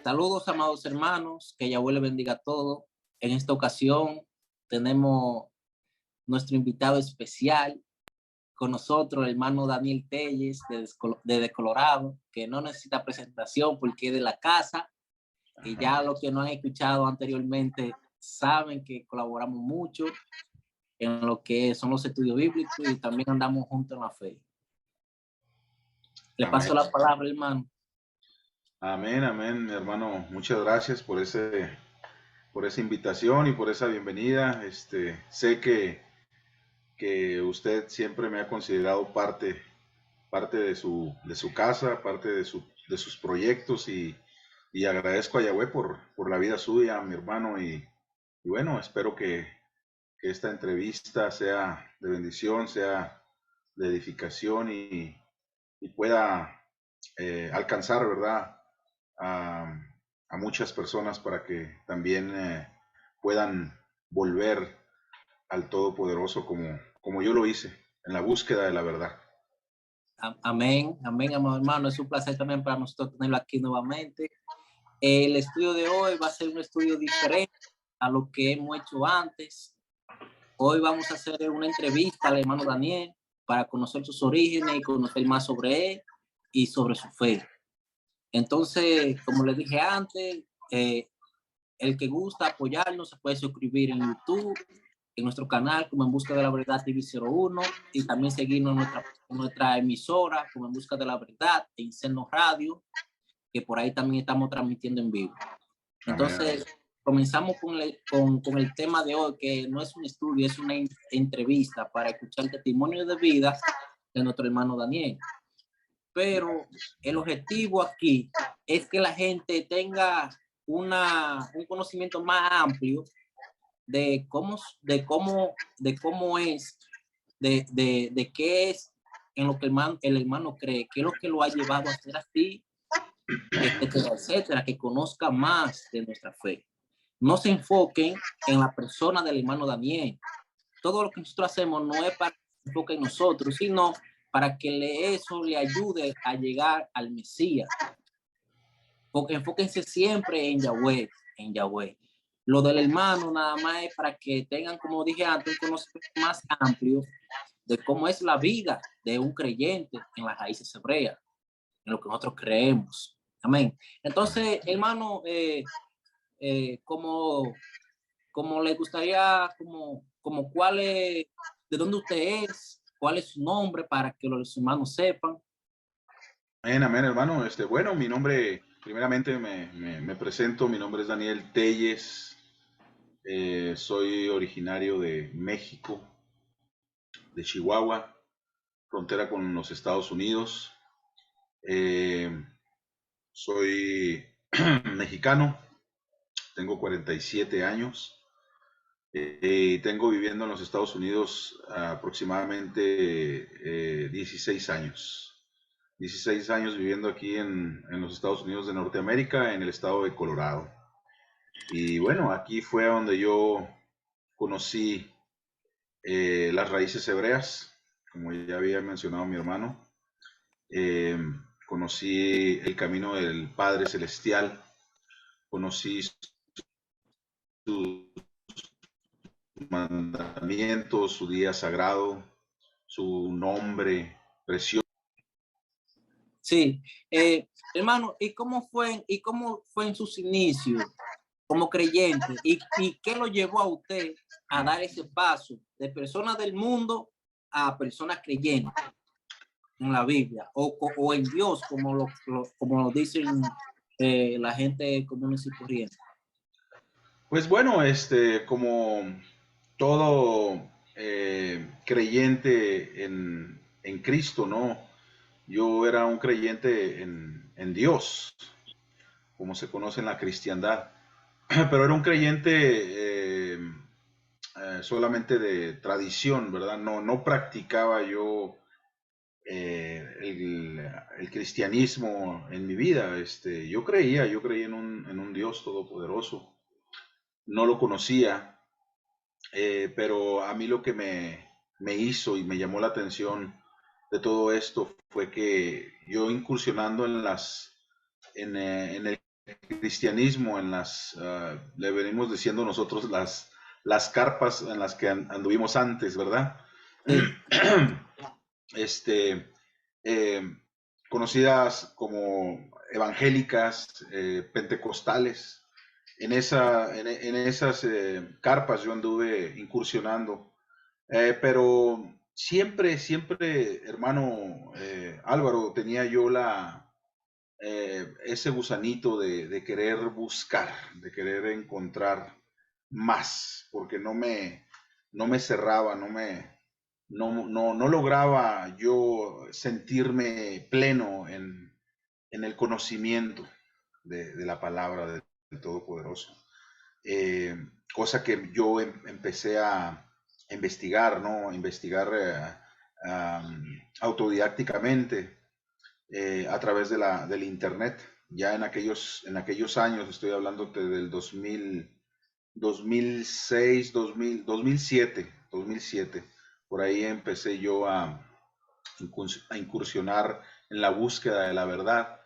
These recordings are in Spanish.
Saludos, amados hermanos, que Yahweh le bendiga a todos. En esta ocasión tenemos nuestro invitado especial con nosotros, el hermano Daniel Telles, de Colorado, que no necesita presentación porque es de la casa, y ya los que no han escuchado anteriormente saben que colaboramos mucho en lo que son los estudios bíblicos y también andamos juntos en la fe. Le paso la palabra, hermano. Amén, amén, mi hermano. Muchas gracias por esa invitación y por esa bienvenida. Sé que usted siempre me ha considerado parte de su casa, parte de sus proyectos y agradezco a Yahweh por la vida suya, mi hermano. Y bueno, espero que esta entrevista sea de bendición, sea de edificación y pueda alcanzar, ¿verdad? A muchas personas para que también puedan volver al Todopoderoso como yo lo hice, en la búsqueda de la verdad. Amén, amén, amado hermano. Es un placer también para nosotros tenerlo aquí nuevamente. El estudio de hoy va a ser un estudio diferente a lo que hemos hecho antes. Hoy vamos a hacer una entrevista al hermano Daniel para conocer sus orígenes y conocer más sobre él y sobre su fe. Entonces, como les dije antes, el que gusta apoyarnos se puede suscribir en YouTube, en nuestro canal como En Busca de la Verdad TV01, y también seguirnos en nuestra emisora como En Busca de la Verdad en Seno Radio, que por ahí también estamos transmitiendo en vivo. Entonces, comenzamos con el tema de hoy, que no es un estudio, es una entrevista para escuchar el testimonio de vida de nuestro hermano Daniel. Pero el objetivo aquí es que la gente tenga un conocimiento más amplio de qué es en lo que el hermano cree, qué es lo que lo ha llevado a ser así, etcétera, etcétera, que conozca más de nuestra fe. No se enfoquen en la persona del hermano Daniel. Todo lo que nosotros hacemos no es para que se enfoque en nosotros, sino para que eso le ayude a llegar al Mesías. Porque enfóquense siempre en Yahweh, en Yahweh. Lo del hermano nada más es para que tengan, como dije antes, un conocimiento más amplio de cómo es la vida de un creyente en las raíces hebreas, en lo que nosotros creemos. Amén. Entonces, hermano, como le gustaría, como cuál es, de dónde usted es, cuál es su nombre para que los hermanos sepan. Amén, amén, hermano. Bueno, mi nombre, primeramente me presento, mi nombre es Daniel Telles, soy originario de México, de Chihuahua, frontera con los Estados Unidos. Soy mexicano, tengo 47 años y tengo viviendo en los Estados Unidos aproximadamente 16 años. 16 años viviendo aquí en los Estados Unidos de Norteamérica, en el estado de Colorado. Y bueno, aquí fue donde yo conocí las raíces hebreas, como ya había mencionado mi hermano. Conocí el camino del Padre Celestial, conocí sus mandamientos, su día sagrado, su nombre precioso. Sí, hermano, ¿y cómo fue en sus inicios como creyente? ¿Y qué lo llevó a usted a dar ese paso de personas del mundo a personas creyentes en la Biblia o en Dios, como lo dicen la gente común y corriente? Pues bueno, como todo creyente en Cristo, ¿no? Yo era un creyente en Dios, como se conoce en la cristiandad, pero era un creyente solamente de tradición, ¿verdad? No practicaba yo el cristianismo en mi vida. Yo creía en un Dios todopoderoso. No lo conocía, pero a mí lo que me hizo y me llamó la atención de todo esto fue que yo incursionando en el cristianismo, le venimos diciendo nosotros las carpas en las que anduvimos antes, ¿verdad? Sí, Este, eh, conocidas como evangélicas, pentecostales. En esas carpas yo anduve incursionando, pero siempre, hermano Álvaro, tenía yo ese gusanito de querer buscar, de querer encontrar más, porque no me cerraba, no lograba yo sentirme pleno en el conocimiento de la palabra del Todopoderoso. Eh, Cosa que yo empecé a investigar, ¿no? Investigar autodidácticamente a través del internet. Ya en aquellos años, estoy hablándote del 2006, 2007, por ahí empecé yo a incursionar en la búsqueda de la verdad.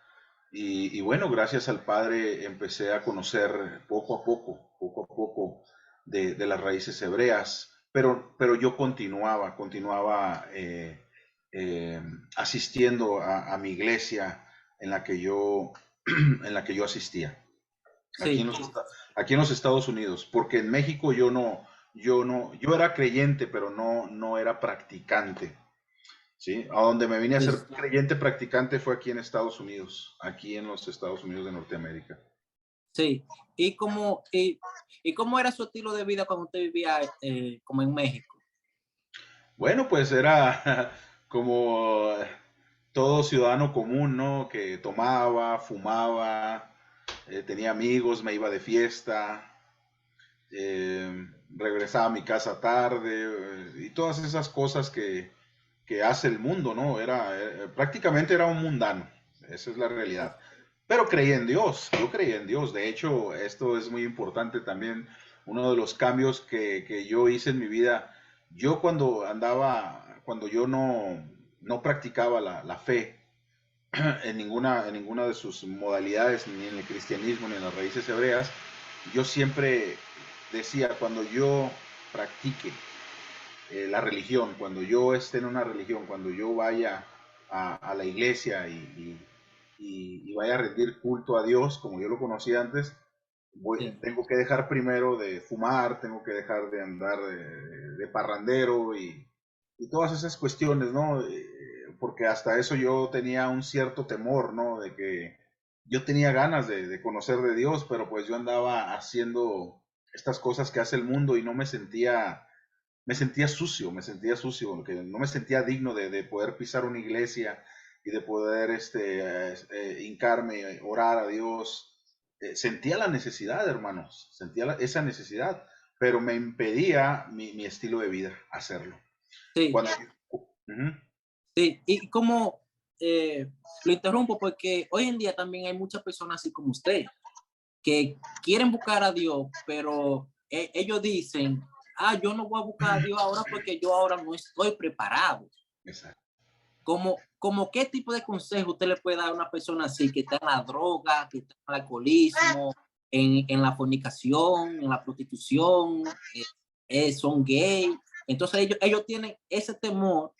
Y bueno, gracias al Padre empecé a conocer poco a poco de las raíces hebreas, pero yo continuaba eh, asistiendo a mi iglesia en la que yo, en la que yo asistía, aquí en, sí, los, aquí en los Estados Unidos, porque en México yo era creyente, pero no era practicante. ¿Sí? A donde me vine a sí, ser creyente practicante fue aquí en Estados Unidos, aquí en los Estados Unidos de Norteamérica. sí. ¿Y cómo era su estilo de vida cuando usted vivía como en México? Bueno, pues era como todo ciudadano común, ¿no? Que tomaba, fumaba, tenía amigos, me iba de fiesta, regresaba a mi casa tarde, y todas esas cosas que hace el mundo, ¿no? Prácticamente era un mundano, esa es la realidad. Pero creí en Dios, yo creí en Dios. De hecho, esto es muy importante también, uno de los cambios que yo hice en mi vida. Yo cuando yo no practicaba la fe en ninguna de sus modalidades, ni en el cristianismo, ni en las raíces hebreas, yo siempre decía, cuando yo practique la religión, cuando yo esté en una religión, cuando yo vaya a la iglesia y vaya a rendir culto a Dios como yo lo conocía antes, Sí, tengo que dejar primero de fumar, tengo que dejar de andar de parrandero y todas esas cuestiones, ¿no? Porque hasta eso yo tenía un cierto temor, ¿no? De que yo tenía ganas de conocer de Dios, pero pues yo andaba haciendo estas cosas que hace el mundo y no me sentía sucio, que no me sentía digno de poder pisar una iglesia y de poder hincarme, orar a Dios. Sentía la necesidad, hermanos, sentía esa necesidad, pero me impedía mi estilo de vida hacerlo. sí, Cuando, Ujú. sí. Y como lo interrumpo porque hoy en día también hay muchas personas así como usted, que quieren buscar a Dios, pero ellos dicen, yo no voy a buscar a Dios ahora porque yo ahora no estoy preparado. Exacto. Como qué tipo de consejo usted le puede dar a una persona así que está en la droga, que está en el alcoholismo, en la fornicación, en la prostitución, son gay? Entonces ellos tienen ese temor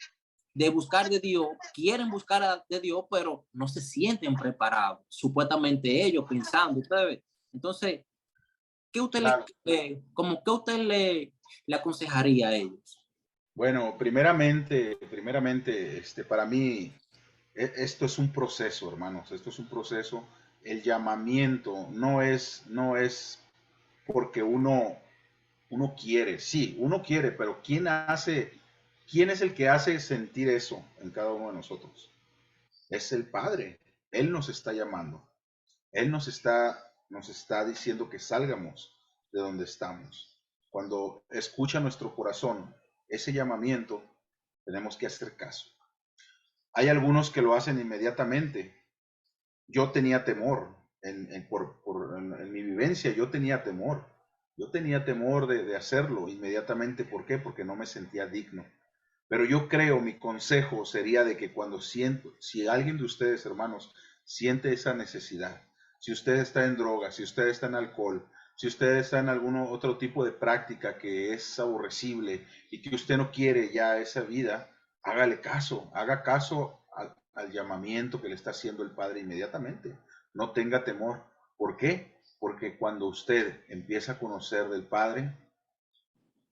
de buscar de Dios, quieren buscar de Dios, pero no se sienten preparados, supuestamente ellos pensando, ustedes. Entonces, ¿qué usted Claro. como qué usted le aconsejaría a ellos? Bueno, primeramente, para mí, esto es un proceso, hermanos, esto es un proceso. El llamamiento no es porque uno quiere, sí, uno quiere, pero quién es el que hace sentir eso en cada uno de nosotros? Es el Padre. Él nos está llamando. Él nos está diciendo que salgamos de donde estamos. Cuando escucha nuestro corazón ese llamamiento, tenemos que hacer caso. Hay algunos que lo hacen inmediatamente. Yo tenía temor en mi vivencia, yo tenía temor. Yo tenía temor de hacerlo inmediatamente. ¿Por qué? Porque no me sentía digno. Pero yo creo, mi consejo sería de que si alguien de ustedes, hermanos, siente esa necesidad si usted está en droga, si usted está en alcohol, si usted está en algún otro tipo de práctica que es aborrecible y que usted no quiere ya esa vida, hágale caso, haga caso al llamamiento que le está haciendo el Padre inmediatamente. No tenga temor. ¿Por qué? Porque cuando usted empieza a conocer del Padre,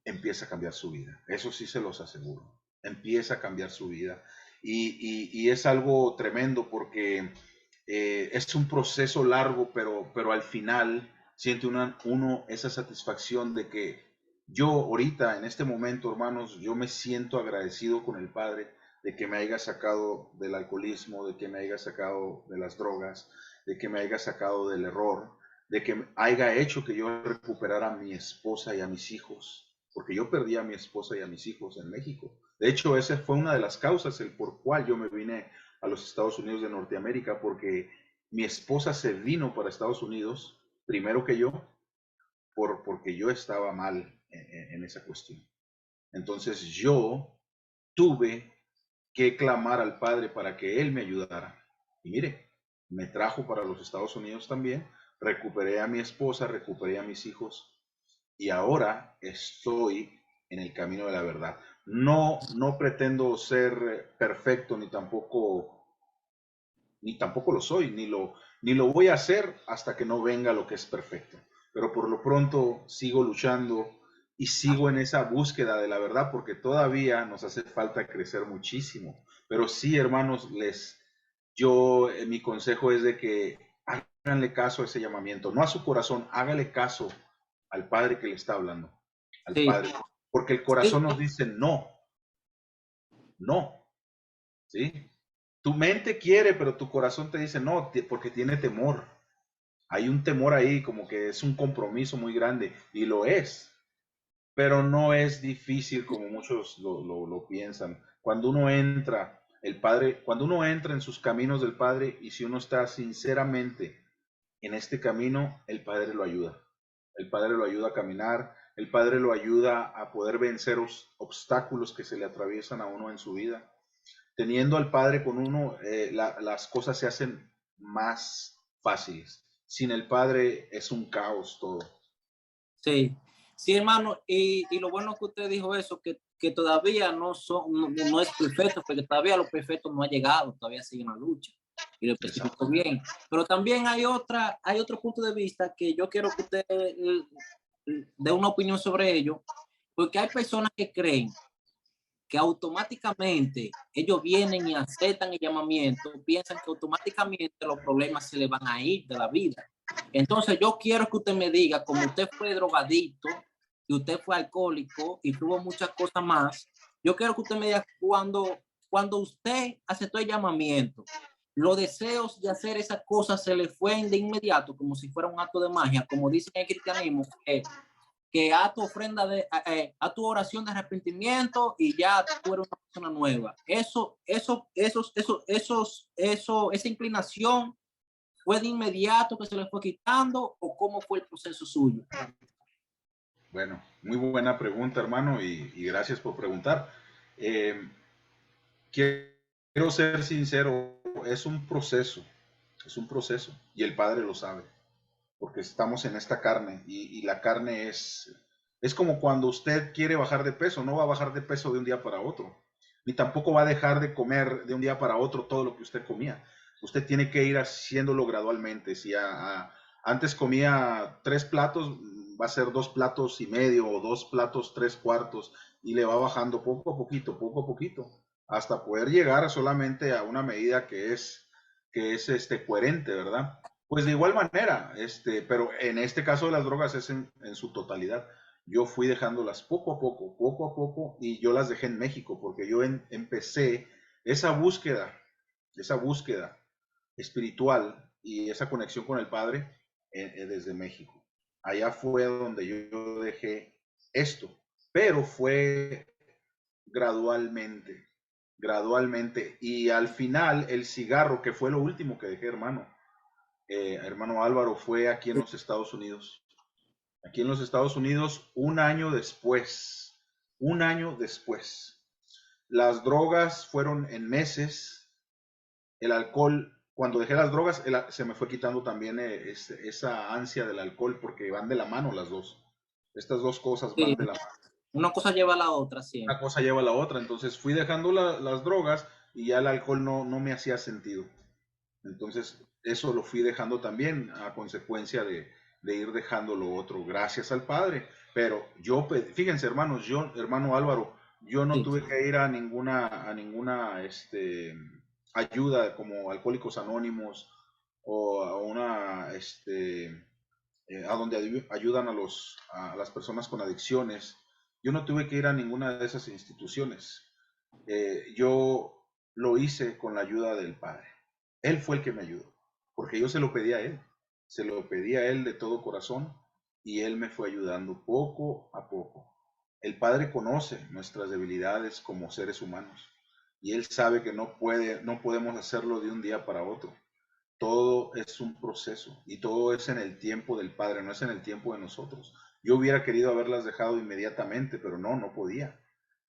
empieza a cambiar su vida. Eso sí se los aseguro. Empieza a cambiar su vida. Y es algo tremendo porque es un proceso largo, pero al final siente uno esa satisfacción de que yo ahorita, en este momento, hermanos, yo me siento agradecido con el Padre de que me haya sacado del alcoholismo, de que me haya sacado de las drogas, de que me haya sacado del error, de que haya hecho que yo recuperara a mi esposa y a mis hijos, porque yo perdí a mi esposa y a mis hijos en México. De hecho, esa fue una de las causas por cual yo me vine a los Estados Unidos de Norteamérica, porque mi esposa se vino para Estados Unidos primero que yo, porque yo estaba mal en esa cuestión. Entonces yo tuve que clamar al Padre para que Él me ayudara. Y mire, me trajo para los Estados Unidos también, recuperé a mi esposa, recuperé a mis hijos y ahora estoy en el camino de la verdad. No pretendo ser perfecto ni tampoco lo soy, ni lo voy a hacer hasta que no venga lo que es perfecto. Pero por lo pronto sigo luchando y sigo en esa búsqueda de la verdad porque todavía nos hace falta crecer muchísimo. Pero sí, hermanos, mi consejo es de que háganle caso a ese llamamiento, no a su corazón, hágale caso al Padre que le está hablando, al Sí, Padre, porque el sí, corazón nos dice no, no, ¿sí? Tu mente quiere, pero tu corazón te dice no, porque tiene temor. Hay un temor ahí, como que es un compromiso muy grande, y lo es, pero no es difícil como muchos lo piensan. Cuando uno entra, cuando uno entra en sus caminos del Padre, y si uno está sinceramente en este camino, el Padre lo ayuda. El Padre lo ayuda a caminar, el Padre lo ayuda a poder vencer los obstáculos que se le atraviesan a uno en su vida. Teniendo al Padre con uno, las cosas se hacen más fáciles. Sin el Padre es un caos todo. sí, sí, hermano, y lo bueno que usted dijo eso, que todavía no es perfecto, porque todavía lo perfecto no ha llegado, todavía sigue una lucha, y lo especificó Exacto. bien. Pero también hay otro punto de vista que yo quiero que usted dé una opinión sobre ello, porque hay personas que creen que automáticamente ellos vienen y aceptan el llamamiento, piensan que automáticamente los problemas se les van a ir de la vida. Entonces yo quiero que usted me diga, como usted fue drogadicto, y usted fue alcohólico y tuvo muchas cosas más, yo quiero que usted me diga cuando usted aceptó el llamamiento, los deseos de hacer esas cosas se le fueron de inmediato, como si fuera un acto de magia, como dice en el cristianismo, que a tu ofrenda a tu oración de arrepentimiento y ya tú eres una persona nueva. Esa inclinación fue de inmediato que se le fue quitando o cómo fue el proceso suyo. Bueno, muy buena pregunta, hermano, y gracias por preguntar. Eh, quiero ser sincero, es un proceso, y el Padre lo sabe, porque estamos en esta carne, y la carne es como cuando usted quiere bajar de peso, no va a bajar de peso de un día para otro, ni tampoco va a dejar de comer de un día para otro todo lo que usted comía. Usted tiene que ir haciéndolo gradualmente. Si antes comía 3 platos, va a ser 2 platos y medio o 2 platos 3 cuartos, y le va bajando poco a poquito, hasta poder llegar solamente a una medida que es coherente, ¿verdad? Pues de igual manera, pero en este caso de las drogas es en su totalidad. Yo fui dejándolas poco a poco, y yo las dejé en México, porque yo empecé esa búsqueda espiritual y esa conexión con el Padre desde México. Allá fue donde yo dejé esto, pero fue gradualmente, gradualmente. Y al final, el cigarro, que fue lo último que dejé, hermano Álvaro, fue aquí en los Estados Unidos. Aquí en los Estados Unidos, un año después. Las drogas fueron en meses, el alcohol cuando dejé las drogas, se me fue quitando también esa ansia del alcohol, porque van de la mano las dos. Estas dos cosas Sí, van de la mano. una cosa lleva a la otra Una siempre. cosa lleva a la otra. Entonces fui dejando las drogas y ya el alcohol no me hacía sentido. Entonces eso lo fui dejando también a consecuencia de ir dejando lo otro, gracias al Padre. Pero yo, fíjense hermanos, hermano Álvaro, yo no Sí, tuve que ir a ninguna ayuda como Alcohólicos Anónimos o a una, a donde ayudan a las personas con adicciones. Yo no tuve que ir a ninguna de esas instituciones. Yo lo hice con la ayuda del Padre. Él fue el que me ayudó, porque yo se lo pedí a Él, se lo pedí a Él de todo corazón y Él me fue ayudando poco a poco. El Padre conoce nuestras debilidades como seres humanos y Él sabe que no podemos hacerlo de un día para otro. Todo es un proceso y todo es en el tiempo del Padre, no es en el tiempo de nosotros. Yo hubiera querido haberlas dejado inmediatamente, pero no podía,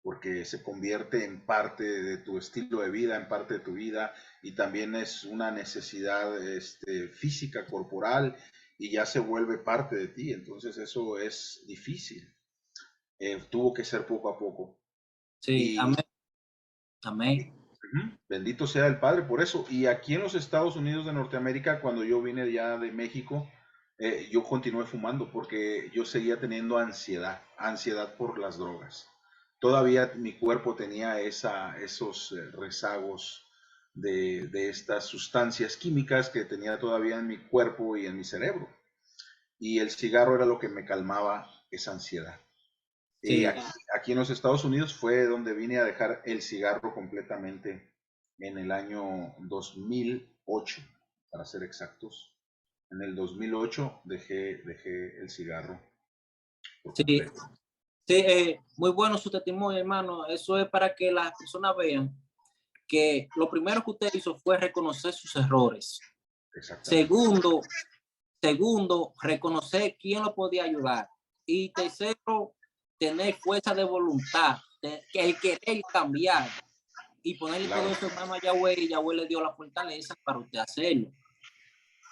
porque se convierte en parte de tu estilo de vida, en parte de tu vida, y también es una necesidad física, corporal, y ya se vuelve parte de ti. Entonces eso es difícil. Tuvo que ser poco a poco. sí, Y amén, amén. bendito sea el Padre por eso. Y aquí en los Estados Unidos de Norteamérica, cuando yo vine ya de México, yo continué fumando porque yo seguía teniendo ansiedad por las drogas. Todavía mi cuerpo tenía esos rezagos de estas sustancias químicas que tenía todavía en mi cuerpo y en mi cerebro. Y el cigarro era lo que me calmaba esa ansiedad. Y Sí, aquí en los Estados Unidos fue donde vine a dejar el cigarro completamente en el año 2008, para ser exactos. En el 2008 dejé el cigarro por sí, completo. sí, muy bueno su testimonio, hermano. Eso es para que las personas vean que lo primero que usted hizo fue reconocer sus errores. Exactamente. Segundo, reconocer quién lo podía ayudar. Y tercero, tener fuerza de voluntad, que el querer cambiar y ponerle todo Claro. eso en mano a Yahweh, y Yahweh le dio la fortaleza para usted hacerlo.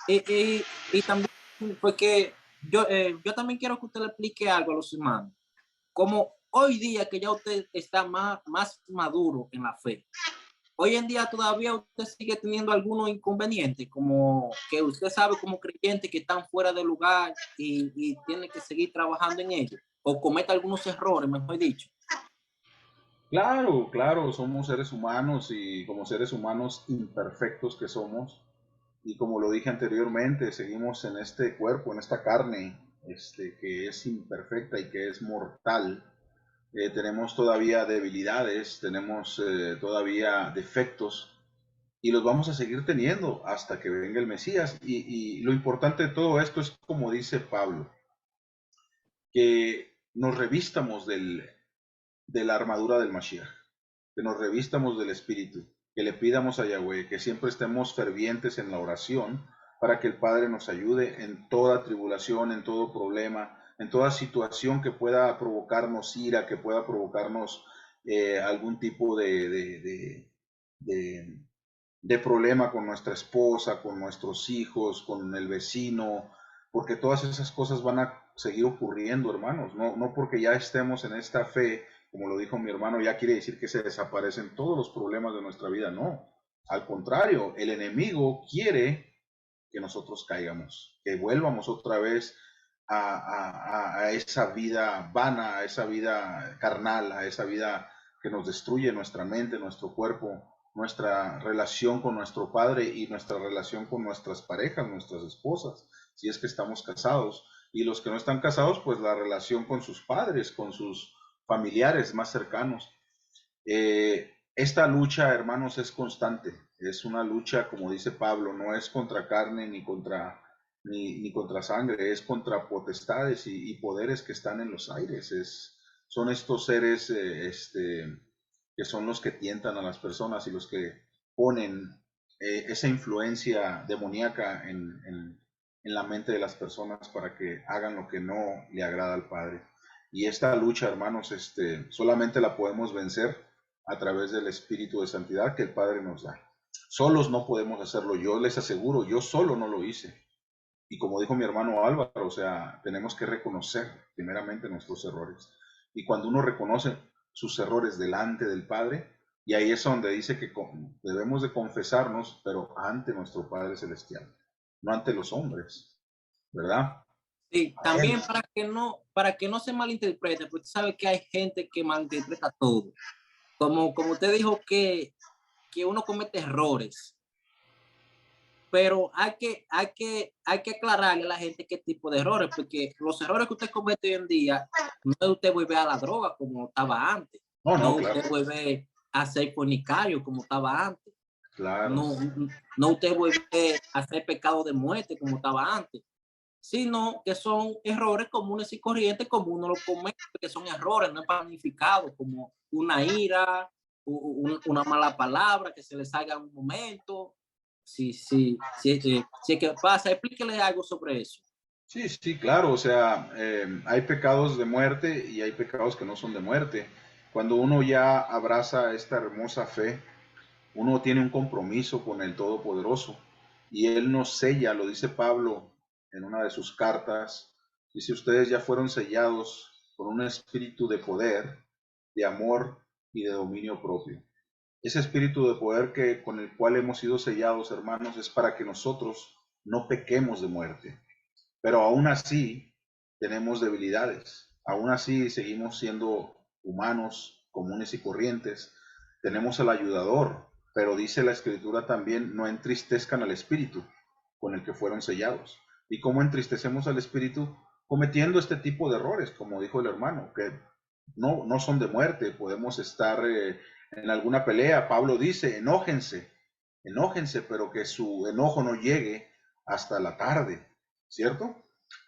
Y también porque yo también quiero que usted le explique algo a los hermanos. Como hoy día que ya usted está más maduro en la fe, hoy en día todavía usted sigue teniendo algunos inconvenientes, como que usted sabe como creyente que están fuera de lugar y tiene que seguir trabajando en ello, o cometa algunos errores, mejor dicho. Claro, claro, somos seres humanos y como seres humanos imperfectos que somos, y como lo dije anteriormente, seguimos en este cuerpo, en esta carne, que es imperfecta y que es mortal. Tenemos todavía debilidades, tenemos todavía defectos y los vamos a seguir teniendo hasta que venga el Mesías. Y lo importante de todo esto es, como dice Pablo, que nos revistamos de la armadura del Mashiach, que nos revistamos del Espíritu, que le pidamos a Yahweh, que siempre estemos fervientes en la oración para que el Padre nos ayude en toda tribulación, en todo problema, en toda situación que pueda provocarnos ira, que pueda provocarnos algún tipo de, de problema con nuestra esposa, con nuestros hijos, con el vecino, porque todas esas cosas van a seguir ocurriendo, hermanos. No porque ya estemos en esta fe, como lo dijo mi hermano, ya quiere decir que se desaparecen todos los problemas de nuestra vida. No, al contrario, el enemigo quiere que nosotros caigamos, que vuelvamos otra vez a esa vida vana, a esa vida carnal, a esa vida que nos destruye nuestra mente, nuestro cuerpo, nuestra relación con nuestro Padre y nuestra relación con nuestras parejas, nuestras esposas, si es que estamos casados. Y los que no están casados, pues la relación con sus padres, con sus familiares más cercanos. Esta lucha, hermanos, es constante. Es una lucha, como dice Pablo, no es contra carne ni contra sangre, es contra potestades y poderes que están en los aires. Son estos seres que son los que tientan a las personas y los que ponen esa influencia demoníaca en la mente de las personas para que hagan lo que no le agrada al Padre. Y esta lucha, hermanos, solamente la podemos vencer a través del Espíritu de Santidad que el Padre nos da. Solos no podemos hacerlo. Yo les aseguro, yo solo no lo hice. Y como dijo mi hermano Álvaro, o sea, tenemos que reconocer primeramente nuestros errores. Y cuando uno reconoce sus errores delante del Padre, y ahí es donde dice que debemos de confesarnos, pero ante nuestro Padre Celestial, no ante los hombres, ¿verdad? Sí, A Él. también para que no se malinterprete, porque tú sabes que hay gente que malinterpreta todo. Como usted dijo que uno comete errores, pero hay que aclararle a la gente qué tipo de errores, porque los errores que usted comete hoy en día, no es usted vuelve a la droga como estaba antes, No, no no, claro, usted vuelve a ser fornicario como estaba antes, claro. no, no usted vuelve a hacer pecado de muerte como estaba antes, sino que son errores comunes y corrientes como uno lo comete, que son errores, no es planificado, como una ira, una mala palabra que se le salga en un momento. Sí, sí, sí, sí, que pasa, explíquele algo sobre eso. Sí, sí, claro, o sea, hay pecados de muerte y hay pecados que no son de muerte. Cuando uno ya abraza esta hermosa fe, uno tiene un compromiso con el Todopoderoso y Él nos sella, lo dice Pablo en una de sus cartas, dice, ustedes ya fueron sellados con un espíritu de poder, de amor y de dominio propio. Ese espíritu de poder con el cual hemos sido sellados, hermanos, es para que nosotros no pequemos de muerte. Pero aún así tenemos debilidades, aún así seguimos siendo humanos comunes y corrientes, tenemos al ayudador, pero dice la escritura también, no entristezcan al espíritu con el que fueron sellados. ¿Y cómo entristecemos al espíritu? Cometiendo este tipo de errores, como dijo el hermano, que no son de muerte, podemos estar en alguna pelea. Pablo dice, enójense, pero que su enojo no llegue hasta la tarde, ¿cierto?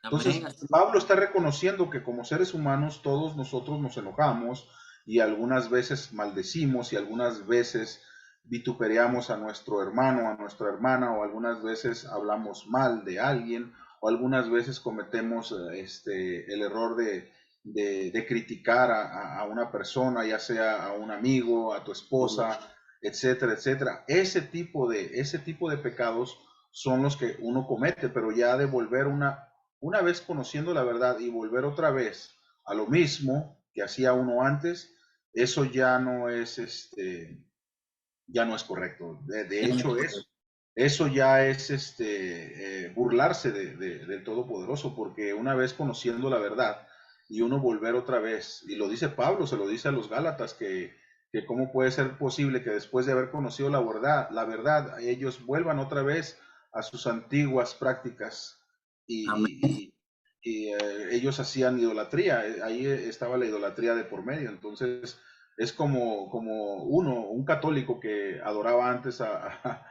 Amén. Entonces, Pablo está reconociendo que como seres humanos todos nosotros nos enojamos y algunas veces maldecimos y algunas veces vituperamos a nuestro hermano, a nuestra hermana, o algunas veces hablamos mal de alguien, o algunas veces cometemos el error de criticar a una persona, ya sea a un amigo, a tu esposa, etcétera, etcétera. Ese tipo de pecados son los que uno comete, pero ya de volver una vez conociendo la verdad y volver otra vez a lo mismo que hacía uno antes, eso ya no es correcto. De hecho, eso ya es burlarse del Todopoderoso, porque una vez conociendo la verdad y uno volver otra vez, y lo dice Pablo, se lo dice a los Gálatas, que cómo puede ser posible que después de haber conocido la verdad, ellos vuelvan otra vez a sus antiguas prácticas Amén. ellos hacían idolatría, ahí estaba la idolatría de por medio, entonces es como un católico que adoraba antes a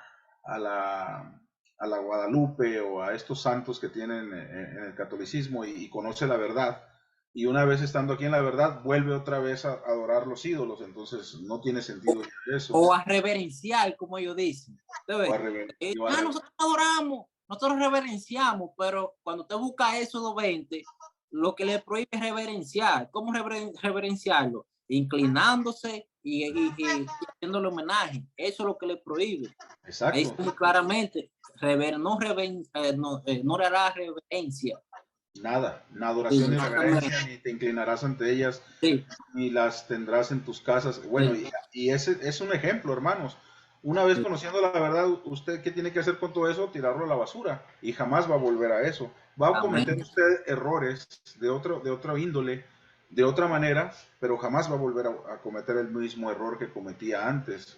la Guadalupe o a estos santos que tienen en el catolicismo y conoce la verdad. Y una vez estando aquí en la verdad, vuelve otra vez a adorar los ídolos. Entonces no tiene sentido eso. O a reverenciar, como ellos dicen. O a Nosotros adoramos, nosotros reverenciamos, pero cuando usted busca eso 220, lo que le prohíbe es reverenciar. ¿Cómo reverenciarlo? Inclinándose y haciéndole homenaje. Eso es lo que le prohíbe. Ahí Exacto. dice muy claramente, no le hará reverencia. Nada, ni adoración Sí, ni exactamente. reverencia, ni te inclinarás ante ellas, Sí, ni las tendrás en tus casas. Bueno, sí, y ese es un ejemplo, hermanos. Una vez sí. conociendo la verdad, ¿usted qué tiene que hacer con todo eso? Tirarlo a la basura y jamás va a volver a eso. Va a cometer Amén. usted errores de otro índole, de otra manera, pero jamás va a volver a cometer el mismo error que cometía antes,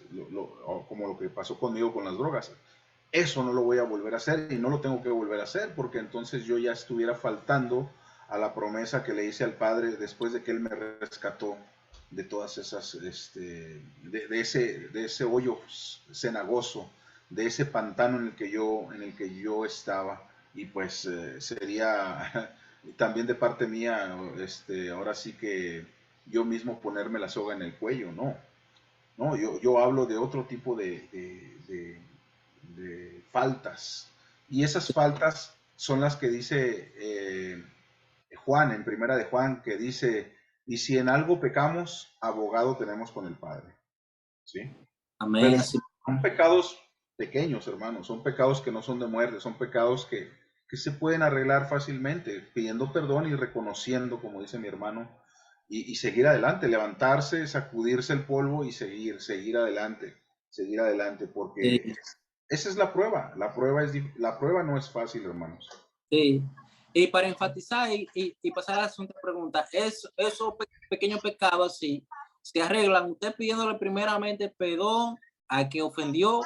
como lo que pasó conmigo con las drogas. Eso no lo voy a volver a hacer y no lo tengo que volver a hacer porque entonces yo ya estuviera faltando a la promesa que le hice al Padre después de que Él me rescató de todas esas, de ese hoyo cenagoso, de ese pantano en el que yo estaba. Y pues sería también de parte mía, ahora sí que yo mismo ponerme la soga en el cuello, no. No, yo hablo de otro tipo de faltas. Y esas faltas son las que dice Juan, en primera de Juan, que dice, y si en algo pecamos, abogado tenemos con el Padre. ¿Sí? Pero Amén. Así. son pecados pequeños, hermanos, son pecados que no son de muerte, son pecados que se pueden arreglar fácilmente, pidiendo perdón y reconociendo, como dice mi hermano, y seguir adelante, levantarse, sacudirse el polvo y seguir adelante, porque Sí, esa es la prueba no es fácil, hermanos. sí. Y para enfatizar y pasar a la segunda pregunta, esos pequeños pecados sí se arreglan usted pidiéndole primeramente perdón a que ofendió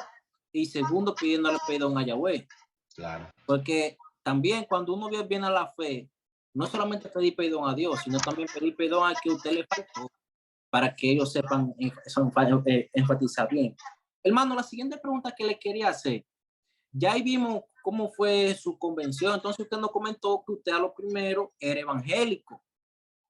y segundo pidiéndole perdón a Yahweh. Claro. Porque también cuando uno viene a la fe, no solamente pedir perdón a Dios, sino también pedir perdón a que usted le faltó para que ellos sepan enfatizar bien. Hermano, la siguiente pregunta que le quería hacer, ya ahí vimos cómo fue su convención, entonces usted nos comentó que usted a lo primero era evangélico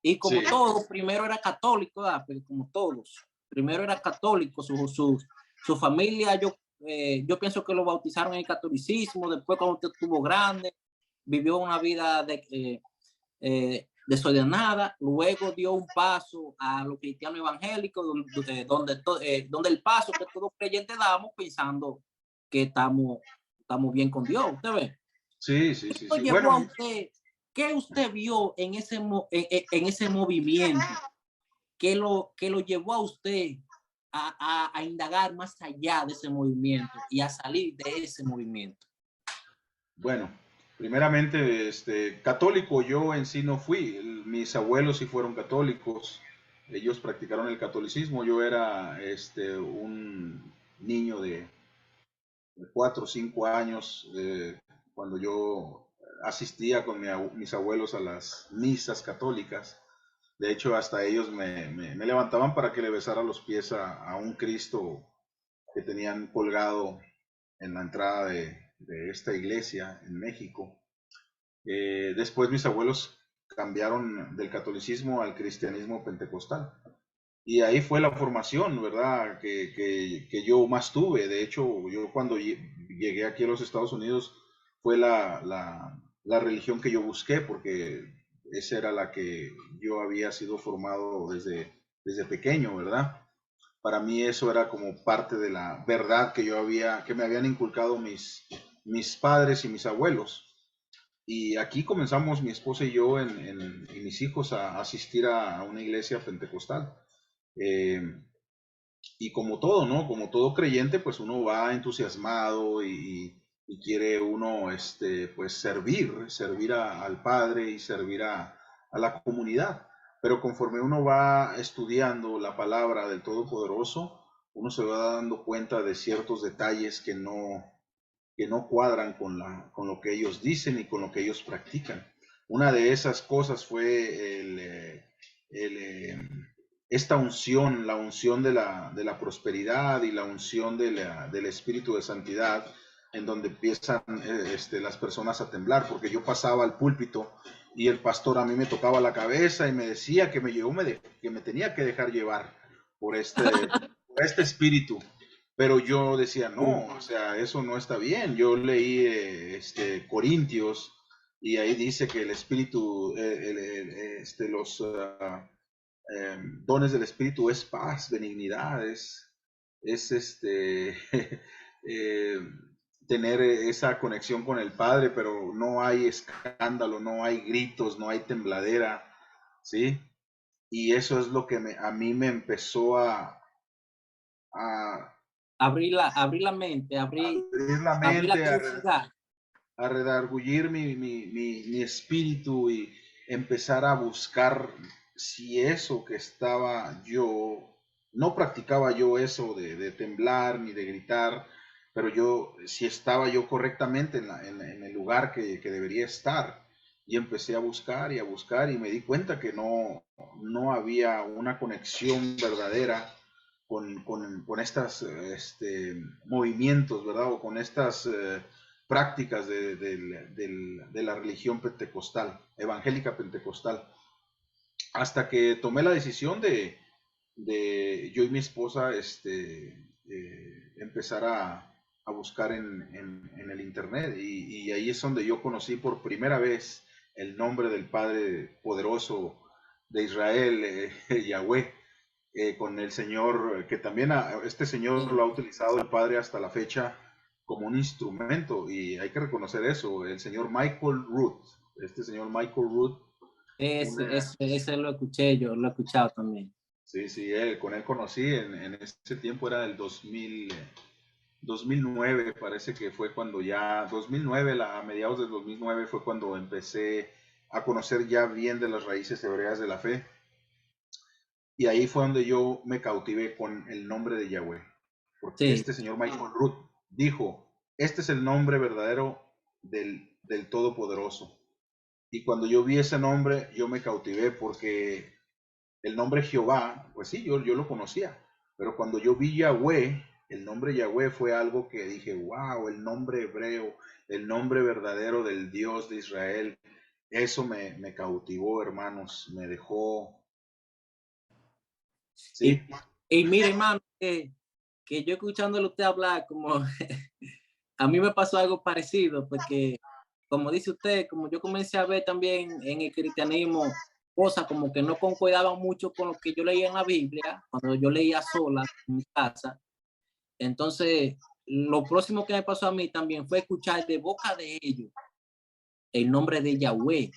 y Sí, como todos, primero era católico, ¿verdad? Pero como todos, primero era católico, su familia, yo pienso que lo bautizaron en el catolicismo, después cuando usted estuvo grande, vivió una vida desordenada, luego dio un paso a lo cristiano evangélico, donde el paso que todos creyentes damos pensando que estamos bien con Dios, ¿usted ve? sí, sí, sí, Lo sí. llevó a Bueno, usted? ¿Qué usted vio en en ese movimiento que lo llevó a usted a indagar más allá de ese movimiento y a salir de ese movimiento? bueno, primeramente, católico yo en sí no fui. Mis abuelos sí fueron católicos. Ellos practicaron el catolicismo. Yo era, un niño de 4 o 5 años cuando yo asistía con mis abuelos a las misas católicas. De hecho, hasta ellos me levantaban para que le besara los pies a un Cristo que tenían colgado en la entrada de esta iglesia en México. Después mis abuelos cambiaron del catolicismo al cristianismo pentecostal. Y ahí fue la formación, ¿verdad? Que yo más tuve. De hecho, yo cuando llegué aquí a los Estados Unidos fue la religión que yo busqué, porque esa era la que yo había sido formado desde pequeño, ¿verdad? Para mí eso era como parte de la verdad que me habían inculcado mis padres y mis abuelos. Y aquí comenzamos mi esposa y yo y mis hijos a asistir a una iglesia pentecostal. Eh, y como todo, ¿no? Como todo creyente, pues uno va entusiasmado y quiere uno, pues servir al Padre y servir a la comunidad. Pero conforme uno va estudiando la palabra del Todopoderoso, uno se va dando cuenta de ciertos detalles que no cuadran con lo que ellos dicen y con lo que ellos practican. Una de esas cosas fue esta unción, la unción de la prosperidad y la unción del Espíritu de Santidad, en donde empiezan las personas a temblar, porque yo pasaba al púlpito y el pastor a mí me tocaba la cabeza y me decía que que me tenía que dejar llevar por este espíritu. Pero yo decía, no, o sea, eso no está bien. Yo leí Corintios y ahí dice que el espíritu, los dones del espíritu es paz, benignidad, es eh, tener esa conexión con el Padre, pero no hay escándalo, no hay gritos, no hay tembladera, ¿sí? Y eso es lo que a mí me empezó a Abrir la mente, abrir la abrir la mente, curiosidad. a redarguir mi espíritu y empezar a buscar si eso que estaba yo, no practicaba yo eso de temblar ni de gritar, pero si estaba yo correctamente en el lugar que debería estar. Y empecé a buscar y a buscar y me di cuenta que no había una conexión verdadera con estos movimientos, ¿verdad? O con estas prácticas de la religión pentecostal, evangélica pentecostal. Hasta que tomé la decisión de yo y mi esposa empezar a buscar en el internet y ahí es donde yo conocí por primera vez el nombre del Padre poderoso de Israel, Yahweh, con el Señor, que también este Señor lo ha utilizado el Padre hasta la fecha como un instrumento, y hay que reconocer eso. El señor Michael Root, este señor Michael Root, Ese lo escuché yo, lo he escuchado también. sí, sí, con él conocí en ese tiempo, era el 2009, parece que fue cuando ya, 2009, a mediados del 2009 fue cuando empecé a conocer ya bien de las raíces hebreas de la fe. Y ahí fue donde yo me cautivé con el nombre de Yahweh. Porque Sí, este señor Michael Root dijo, este es el nombre verdadero del Todopoderoso. Y cuando yo vi ese nombre, yo me cautivé porque el nombre Jehová, pues sí, yo lo conocía. Pero cuando yo vi Yahweh, el nombre Yahweh fue algo que dije, wow, el nombre hebreo, el nombre verdadero del Dios de Israel. Eso me cautivó, hermanos, me dejó, y, ¿sí? y mire, hermano, que yo escuchándolo usted hablar, como a mí me pasó algo parecido, porque como dice usted, como yo comencé a ver también en el cristianismo cosas como que no concordaban mucho con lo que yo leía en la Biblia, cuando yo leía sola en mi casa. Entonces, lo próximo que me pasó a mí también fue escuchar de boca de ellos el nombre de Yahweh.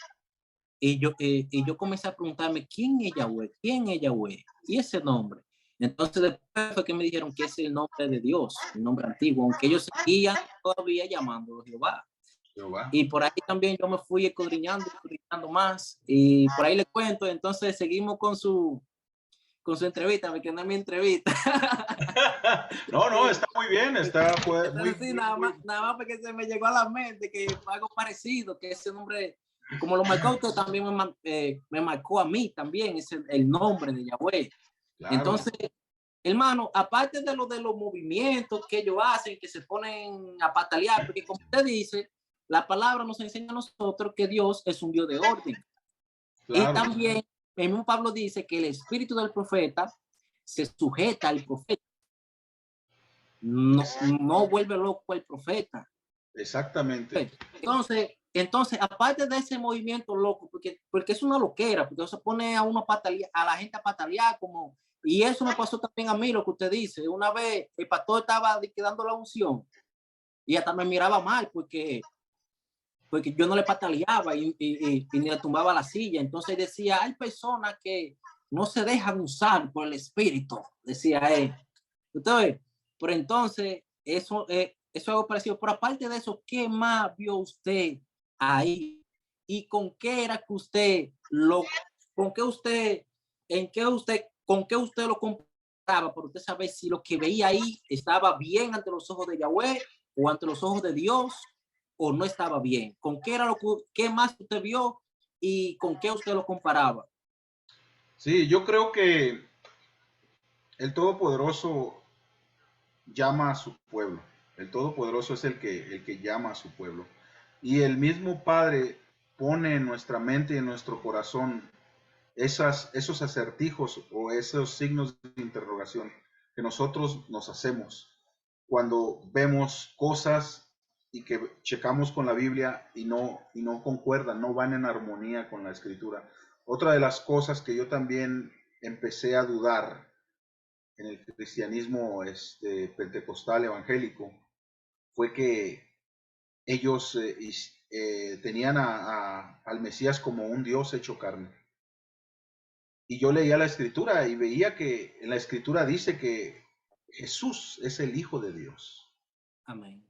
Y yo comencé a preguntarme, ¿quién es Yahweh? ¿Quién es Yahweh? Y ese nombre. Entonces después fue que me dijeron que es el nombre de Dios, el nombre antiguo, aunque ellos seguían todavía llamándolo Jehová. Jehová. Y por ahí también yo me fui escudriñando más. Y por ahí le cuento, entonces seguimos con su entrevista, me quedé en mi entrevista. No, no, Sí. está muy bien, fue Entonces sí, nada más porque se me llegó a la mente que fue algo parecido, que ese nombre, como lo marcó usted, también me marcó a mí también, el nombre de Yahweh. claro. Entonces, hermano, aparte de los movimientos que ellos hacen, que se ponen a patalear, porque como usted dice, la palabra nos enseña a nosotros que Dios es un Dios de orden. Y Claro, también, el mismo Pablo dice que el espíritu del profeta se sujeta al profeta, no vuelve loco al profeta. exactamente. Entonces, aparte de ese movimiento loco, porque es una loquera, porque se pone a uno a patalear, a la gente a patalear como, y eso me pasó también a mí, lo que usted dice. Una vez el pastor estaba dando la unción y hasta me miraba mal porque yo no le pataleaba y ni le tumbaba la silla. Entonces decía, hay personas que no se dejan usar por el espíritu, decía él. Entonces, pero entonces, eso es algo parecido. Pero aparte de eso, ¿qué más vio usted ahí? ¿Y con qué era que con qué usted, con qué usted lo comparaba? Para usted saber si lo que veía ahí estaba bien ante los ojos de Yahweh o ante los ojos de Dios o no estaba bien. ¿Con qué era qué más usted vio y con qué usted lo comparaba? Sí, yo creo que el Todopoderoso llama a su pueblo. El Todopoderoso es el que llama a su pueblo. Y el mismo Padre pone en nuestra mente y en nuestro corazón esos acertijos o esos signos de interrogación que nosotros nos hacemos cuando vemos cosas y que checamos con la Biblia y no concuerdan, no van en armonía con la escritura. Otra de las cosas que yo también empecé a dudar en el cristianismo pentecostal evangélico fue que ellos tenían al Mesías como un Dios hecho carne. Y yo leía la escritura y veía que en la escritura dice que Jesús es el Hijo de Dios, Amén.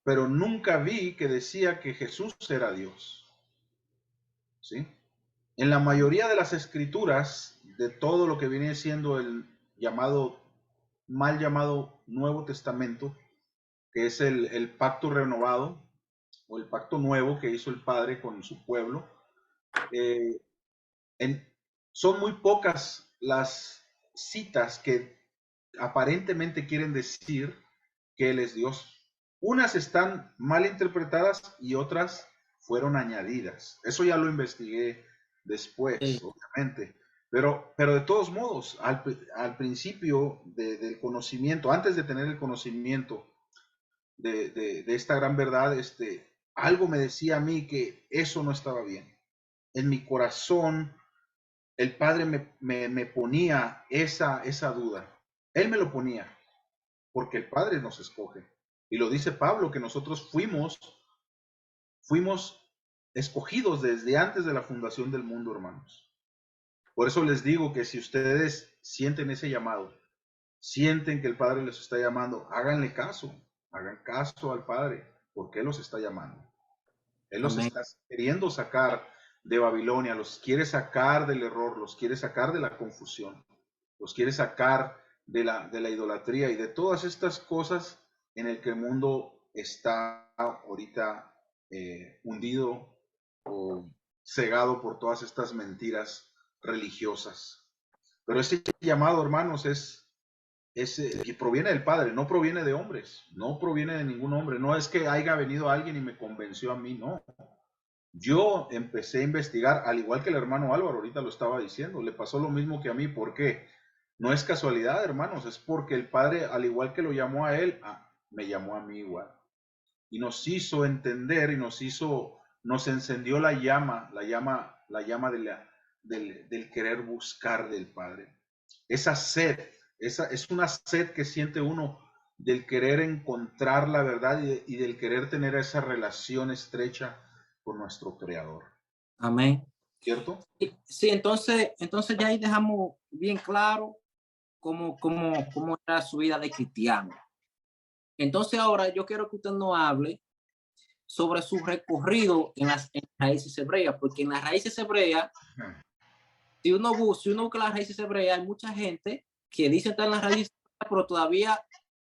pero nunca vi que decía que Jesús era Dios, ¿sí? En la Amén. mayoría de las escrituras, de todo lo que viene siendo el mal llamado Nuevo Testamento, que es el pacto renovado o el pacto nuevo que hizo el Padre con su pueblo, eh, en, son muy pocas las citas que aparentemente quieren decir que Él es Dios. Unas están mal interpretadas y otras fueron añadidas. Eso ya lo investigué después, Sí, obviamente. Pero de todos modos, al principio del conocimiento, antes de tener el conocimiento de esta gran verdad, algo me decía a mí que eso no estaba bien. En mi corazón, el Padre me ponía esa duda. Él me lo ponía, porque el Padre nos escoge. Y lo dice Pablo, que nosotros fuimos escogidos desde antes de la fundación del mundo, hermanos. Por eso les digo que si ustedes sienten ese llamado, sienten que el Padre les está llamando, háganle caso, hagan caso al Padre, porque Él los está llamando. Él los Amén. está queriendo sacar de Babilonia, los quiere sacar del error, los quiere sacar de la confusión, los quiere sacar de la idolatría y de todas estas cosas en el que el mundo está ahorita hundido o cegado por todas estas mentiras religiosas. Pero ese llamado, hermanos, que proviene del Padre, no proviene de hombres, no proviene de ningún hombre. No es que haya venido alguien y me convenció a mí, no. Yo empecé a investigar, al igual que el hermano Álvaro, ahorita lo estaba diciendo, le pasó lo mismo que a mí. ¿Por qué? No es casualidad, hermanos, es porque el Padre, al igual que lo llamó a él, me llamó a mí igual. Y nos hizo entender y nos encendió la llama del querer buscar del Padre. Esa sed, es una sed que siente uno del querer encontrar la verdad y del querer tener esa relación estrecha con nuestro Creador. Amén. ¿Cierto? Sí, entonces ya ahí dejamos bien claro cómo era su vida de cristiano. Entonces ahora yo quiero que usted nos hable sobre su recorrido en raíces hebreas, porque en las raíces hebreas, si uno busca las raíces hebreas, hay mucha gente que dice estar en las raíces, pero todavía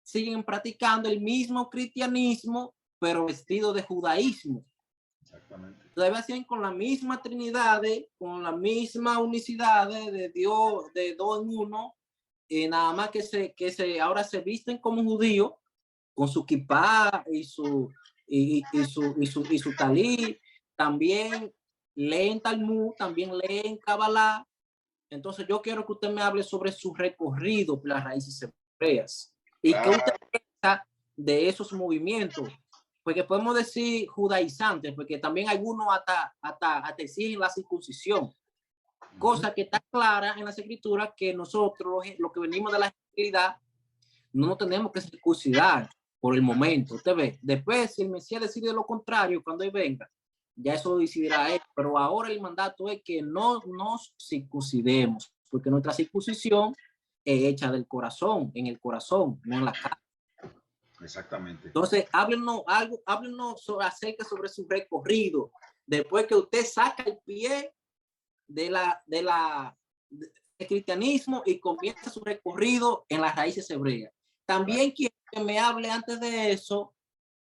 siguen practicando el mismo cristianismo, pero vestido de judaísmo. Exactamente. Todavía siguen con la misma Trinidad, con la misma unicidad de Dios, de dos en uno, nada más ahora se visten como judíos, con su kippah y su talí, también leen Talmud, también leen Kabbalah. Entonces yo quiero que usted me hable sobre su recorrido por las raíces hebreas y qué usted Claro. piensa de esos movimientos, porque podemos decir judaizantes, porque también algunos hasta exigen la circuncisión, cosa que está clara en las escrituras que nosotros, los que venimos de la gentilidad, no tenemos que circuncidar por el momento. Usted ve, después si el Mesías decide lo contrario, cuando él venga, ya eso lo decidirá él. Pero ahora el mandato es que no nos circuncidemos, porque nuestra circuncisión es hecha del corazón, en el corazón, no en la carne. Exactamente. Entonces, háblenos acerca sobre su recorrido. Después que usted saca el pie del cristianismo y comienza su recorrido en las raíces hebreas. También quiero que me hable antes de eso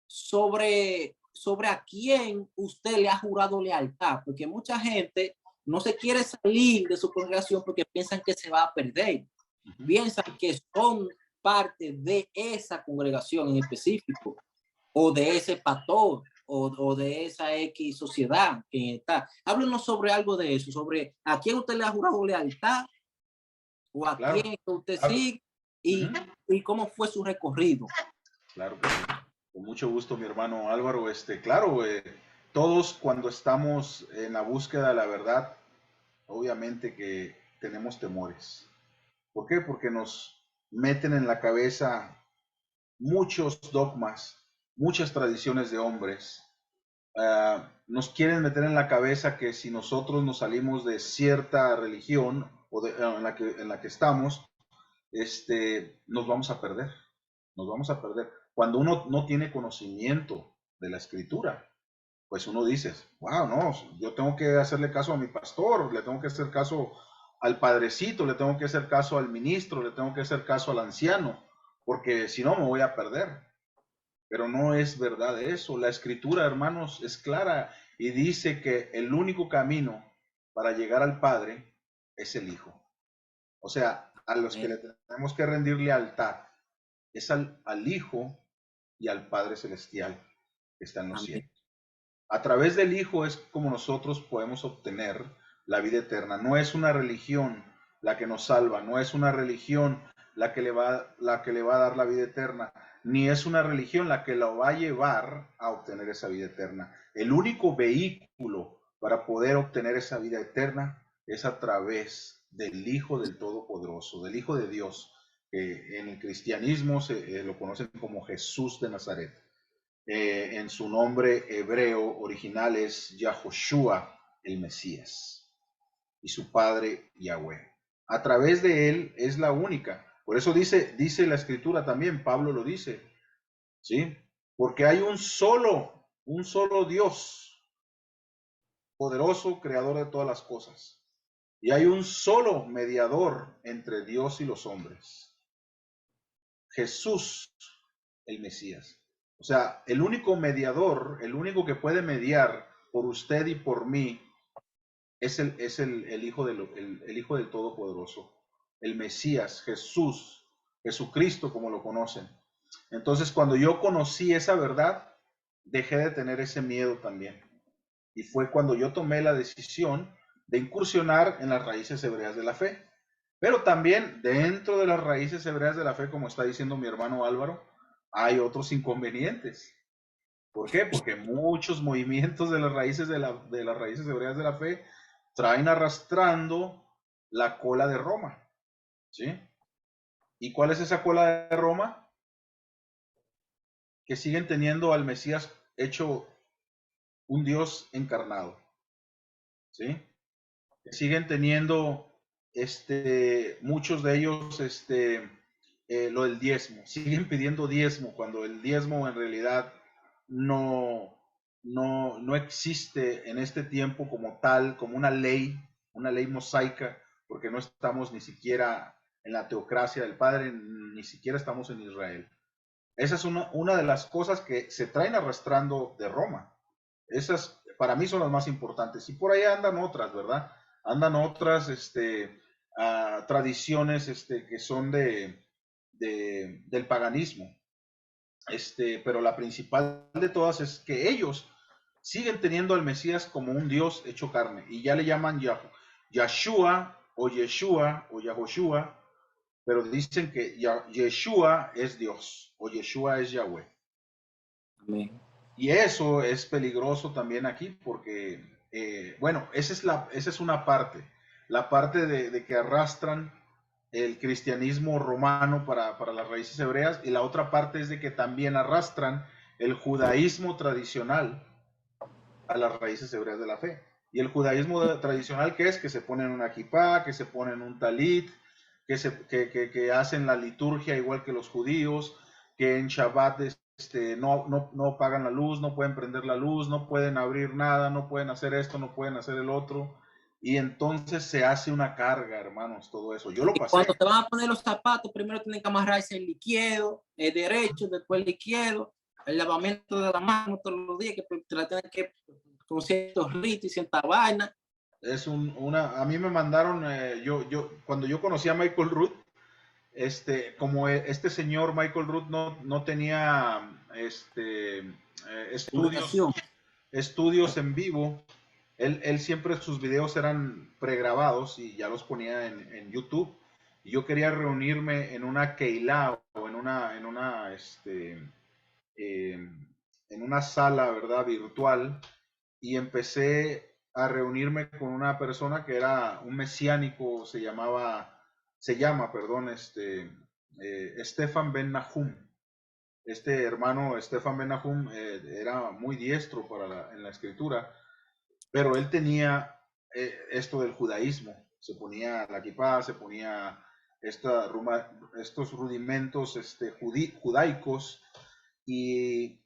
sobre a quién usted le ha jurado lealtad, porque mucha gente no se quiere salir de su congregación porque piensan que se va a perder. Piensan que son parte de esa congregación en específico, o de ese pastor, o de esa X sociedad que está. Háblenos sobre algo de eso, sobre a quién usted le ha jurado lealtad, o a Claro. quién usted Claro. sigue, y cómo fue su recorrido. Claro que sí. Con mucho gusto, mi hermano Álvaro. Claro, todos cuando estamos en la búsqueda de la verdad, obviamente que tenemos temores. ¿Por qué? Porque nos meten en la cabeza muchos dogmas, muchas tradiciones de hombres. Nos quieren meter en la cabeza que si nosotros nos salimos de cierta religión o en la que estamos, nos vamos a perder. Nos vamos a perder. Cuando uno no tiene conocimiento de la escritura, pues uno dice, wow, no, yo tengo que hacerle caso a mi pastor, le tengo que hacer caso al padrecito, le tengo que hacer caso al ministro, le tengo que hacer caso al anciano, porque si no me voy a perder. Pero no es verdad eso. La escritura, hermanos, es clara y dice que el único camino para llegar al Padre es el Hijo. O sea, a los que le tenemos que rendir lealtad es al Hijo y al Padre Celestial que está en los cielos. A través del Hijo es como nosotros podemos obtener la vida eterna. No es una religión la que nos salva, no es una religión la que le va a dar la vida eterna, ni es una religión la que lo va a llevar a obtener esa vida eterna. El único vehículo para poder obtener esa vida eterna es a través del Hijo del Todopoderoso, del Hijo de Dios, En el cristianismo lo conocen como Jesús de Nazaret. En su nombre hebreo original es Yahoshua, el Mesías, y su padre Yahweh. A través de él es la única. Por eso dice la escritura también, Pablo lo dice, ¿sí? Porque hay un solo Dios, poderoso, creador de todas las cosas. Y hay un solo mediador entre Dios y los hombres, Jesús, el Mesías. O sea, el único mediador, el único que puede mediar por usted y por mí, es el Hijo del Todopoderoso, el Mesías, Jesús, Jesucristo, como lo conocen. Entonces, cuando yo conocí esa verdad, dejé de tener ese miedo también. Y fue cuando yo tomé la decisión de incursionar en las raíces hebreas de la fe. Pero también dentro de las raíces hebreas de la fe, como está diciendo mi hermano Álvaro, hay otros inconvenientes. ¿Por qué? Porque muchos movimientos de las raíces de las raíces hebreas de la fe traen arrastrando la cola de Roma, ¿sí? ¿Y cuál es esa cola de Roma? Que siguen teniendo al Mesías hecho un Dios encarnado, ¿sí? Que siguen teniendo muchos de ellos lo del diezmo, siguen pidiendo diezmo cuando el diezmo en realidad no existe en este tiempo como tal, como una ley mosaica, porque no estamos ni siquiera en la teocracia del Padre, ni siquiera estamos en Israel. Esa es una de las cosas que se traen arrastrando de Roma. Esas para mí son las más importantes. Y por ahí andan otras, ¿verdad? Andan otras tradiciones que son del paganismo. Pero la principal de todas es que ellos siguen teniendo al Mesías como un Dios hecho carne. Y ya le llaman Yahshua o Yeshua o Yahoshua, pero dicen que Yeshua es Dios o Yeshua es Yahweh. Amén. Y eso es peligroso también aquí porque, bueno, esa es una parte, la parte de que arrastran el cristianismo romano para las raíces hebreas, y la otra parte es de que también arrastran el judaísmo tradicional a las raíces hebreas de la fe. Y el judaísmo tradicional, ¿qué es? Que se ponen una kipá, que se ponen un talit, que hacen la liturgia igual que los judíos, que en Shabbat no pagan la luz, no pueden prender la luz, no pueden abrir nada, no pueden hacer esto, no pueden hacer el otro. Y entonces se hace una carga, hermanos, todo eso. Yo lo Y cuando pasé. te van a poner los zapatos, primero tienen que amarrarse el izquierdo, el derecho, después el izquierdo, el lavamiento de la mano todos los días, que te la tienen que con ciertos ritos y cierta vaina. A mí me mandaron, cuando yo conocí a Michael Root, como este señor Michael Root no tenía Educación. estudios en vivo, él siempre sus videos eran pregrabados y ya los ponía en YouTube. Y yo quería reunirme en una Keilah o eh, en una sala, ¿verdad? Virtual, y empecé a reunirme con una persona que era un mesiánico, se llama, perdón, Stefan Ben Nahum. Este hermano Stefan Ben Nahum era muy diestro en la escritura, pero él tenía esto del judaísmo. Se ponía la kipá, se ponía estos rudimentos judaicos, y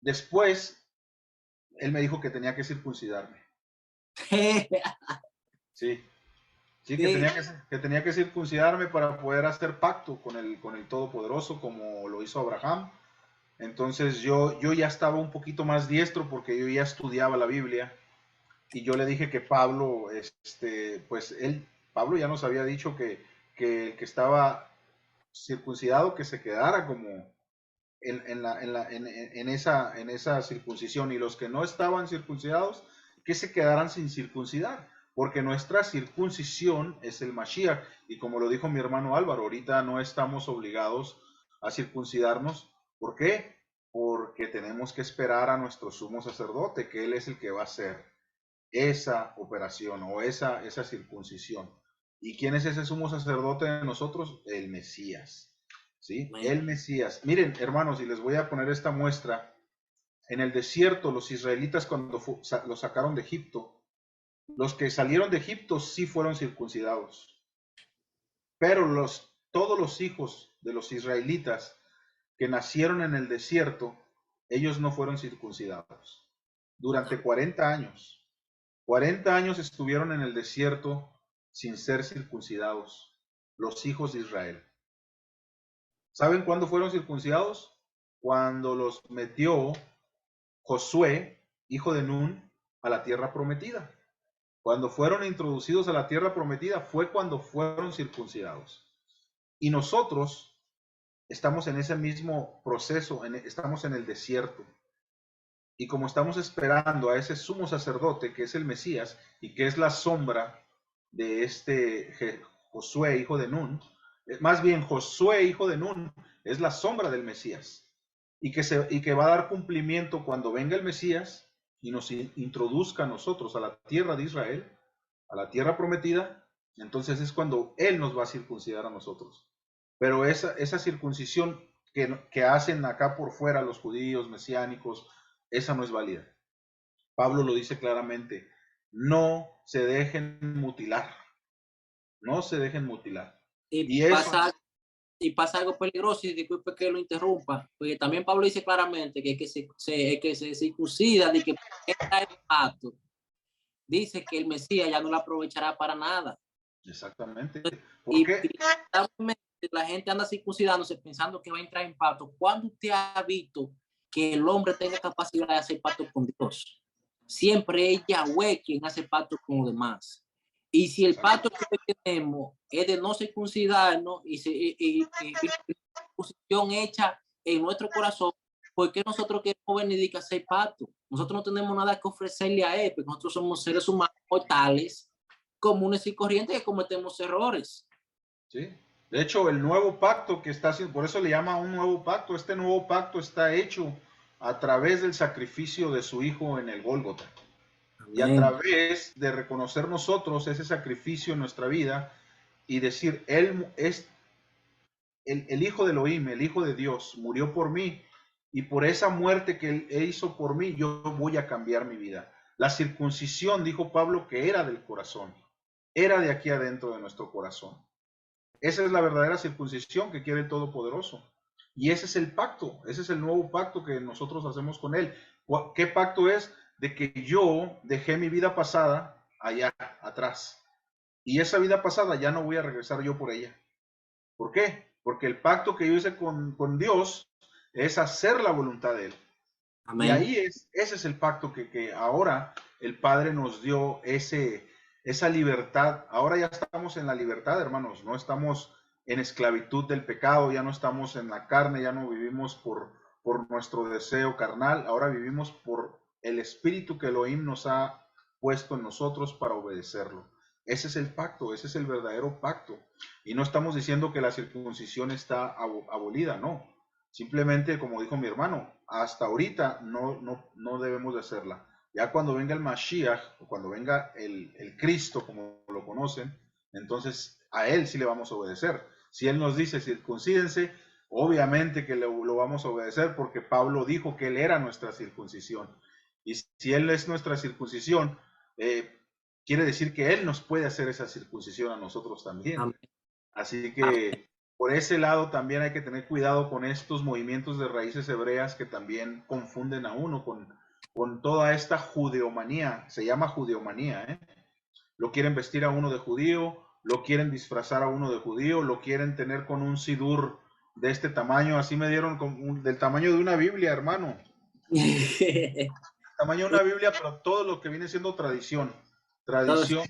después él me dijo que tenía que circuncidarme. Sí, sí, Sí. que tenía que circuncidarme para poder hacer pacto con el Todopoderoso, como lo hizo Abraham. Entonces yo ya estaba un poquito más diestro porque yo ya estudiaba la Biblia, y yo le dije que Pablo, Pablo ya nos había dicho que el que estaba circuncidado, que se quedara como en esa circuncisión, y los que no estaban circuncidados, que se quedaran sin circuncidar, porque nuestra circuncisión es el Mashiach, y como lo dijo mi hermano Álvaro, ahorita no estamos obligados a circuncidarnos. ¿Por qué? Porque tenemos que esperar a nuestro sumo sacerdote, que él es el que va a hacer esa operación o esa circuncisión. ¿Y quién es ese sumo sacerdote de nosotros? El Mesías, ¿sí? Amén. El Mesías. Miren, hermanos, y les voy a poner esta muestra. En el desierto, los israelitas cuando los sacaron de Egipto, los que salieron de Egipto sí fueron circuncidados, pero todos los hijos de los israelitas que nacieron en el desierto, ellos no fueron circuncidados. Durante 40 años, 40 años estuvieron en el desierto sin ser circuncidados, los hijos de Israel. ¿Saben cuándo fueron circuncidados? Cuando los metió Josué, hijo de Nun, a la tierra prometida. Cuando fueron introducidos a la tierra prometida fue cuando fueron circuncidados. Y nosotros estamos en ese mismo proceso, estamos en el desierto. Y como estamos esperando a ese sumo sacerdote que es el Mesías y que es la sombra de Josué, hijo de Nun, más bien Josué, hijo de Nun, es la sombra del Mesías y que va a dar cumplimiento cuando venga el Mesías y nos introduzca a nosotros a la tierra de Israel, a la tierra prometida, entonces es cuando Él nos va a circuncidar a nosotros. Pero esa circuncisión que hacen acá por fuera los judíos mesiánicos, esa no es válida. Pablo lo dice claramente, no se dejen mutilar, no se dejen mutilar. Y Y eso, pasa algo peligroso, y disculpe que lo interrumpa, porque también Pablo dice claramente que el que se circuncida, de que está el pacto, dice que el Mesías ya no lo aprovechará para nada. exactamente. ¿Por Y qué? la gente anda circuncidándose pensando que va a entrar en pacto. ¿Cuándo usted ha visto que el hombre tenga capacidad de hacer pacto con Dios? Siempre es Yahweh quien hace pacto con los demás. Y si el pacto que tenemos es de no circuncidarnos y circuncisión hecha en nuestro corazón, ¿por qué nosotros queremos venir a hacer pacto? Nosotros no tenemos nada que ofrecerle a él, porque nosotros somos seres humanos mortales, comunes y corrientes, que cometemos errores. ¿Sí? De hecho, el nuevo pacto que está haciendo, por eso le llama un nuevo pacto, este nuevo pacto está hecho a través del sacrificio de su hijo en el Gólgota. Y a Amén. través de reconocer nosotros ese sacrificio en nuestra vida y decir, Él es el Hijo de Elohim, el Hijo de Dios, murió por mí y por esa muerte que Él hizo por mí, yo voy a cambiar mi vida. La circuncisión, dijo Pablo, que era del corazón, era de aquí adentro de nuestro corazón. Esa es la verdadera circuncisión que quiere el Todopoderoso. Y ese es el pacto, ese es el nuevo pacto que nosotros hacemos con Él. ¿Qué pacto es? De que yo dejé mi vida pasada allá atrás. Y esa vida pasada ya no voy a regresar yo por ella. ¿Por qué? Porque el pacto que yo hice con Dios es hacer la voluntad de Él. Y Amén. ahí ese es el pacto que ahora el Padre nos dio esa libertad. Ahora ya estamos en la libertad, hermanos. No estamos en esclavitud del pecado, ya no estamos en la carne, ya no vivimos por nuestro deseo carnal. Ahora vivimos por el Espíritu que Elohim nos ha puesto en nosotros para obedecerlo. Ese es el pacto, ese es el verdadero pacto. Y no estamos diciendo que la circuncisión está abolida, no. Simplemente, como dijo mi hermano, hasta ahorita no debemos de hacerla. Ya cuando venga el Mashiach, o cuando venga el Cristo, como lo conocen, entonces a Él sí le vamos a obedecer. Si Él nos dice circuncídense, obviamente que lo vamos a obedecer porque Pablo dijo que Él era nuestra circuncisión. Y si Él es nuestra circuncisión, quiere decir que Él nos puede hacer esa circuncisión a nosotros también. Amén. Así que por ese lado también hay que tener cuidado con estos movimientos de raíces hebreas que también confunden a uno con toda esta judeomanía. Se llama judeomanía, ¿eh? Lo quieren vestir a uno de judío, lo quieren disfrazar a uno de judío, lo quieren tener con un sidur de este tamaño. Así me dieron del tamaño de una Biblia, hermano. Tamaño de una Biblia, pero todo lo que viene siendo tradición. Entonces, Tradición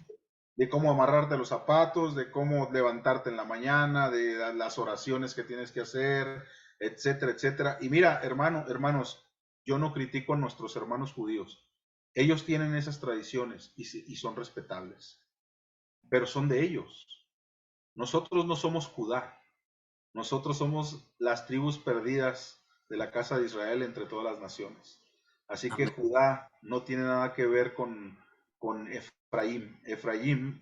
de cómo amarrarte los zapatos, de cómo levantarte en la mañana, de las oraciones que tienes que hacer, etcétera, etcétera. Y mira, hermanos, yo no critico a nuestros hermanos judíos. Ellos tienen esas tradiciones y son respetables, pero son de ellos. Nosotros no somos Judá, nosotros somos las tribus perdidas de la casa de Israel entre todas las naciones. Así que amén. Judá no tiene nada que ver con Efraín. Efraín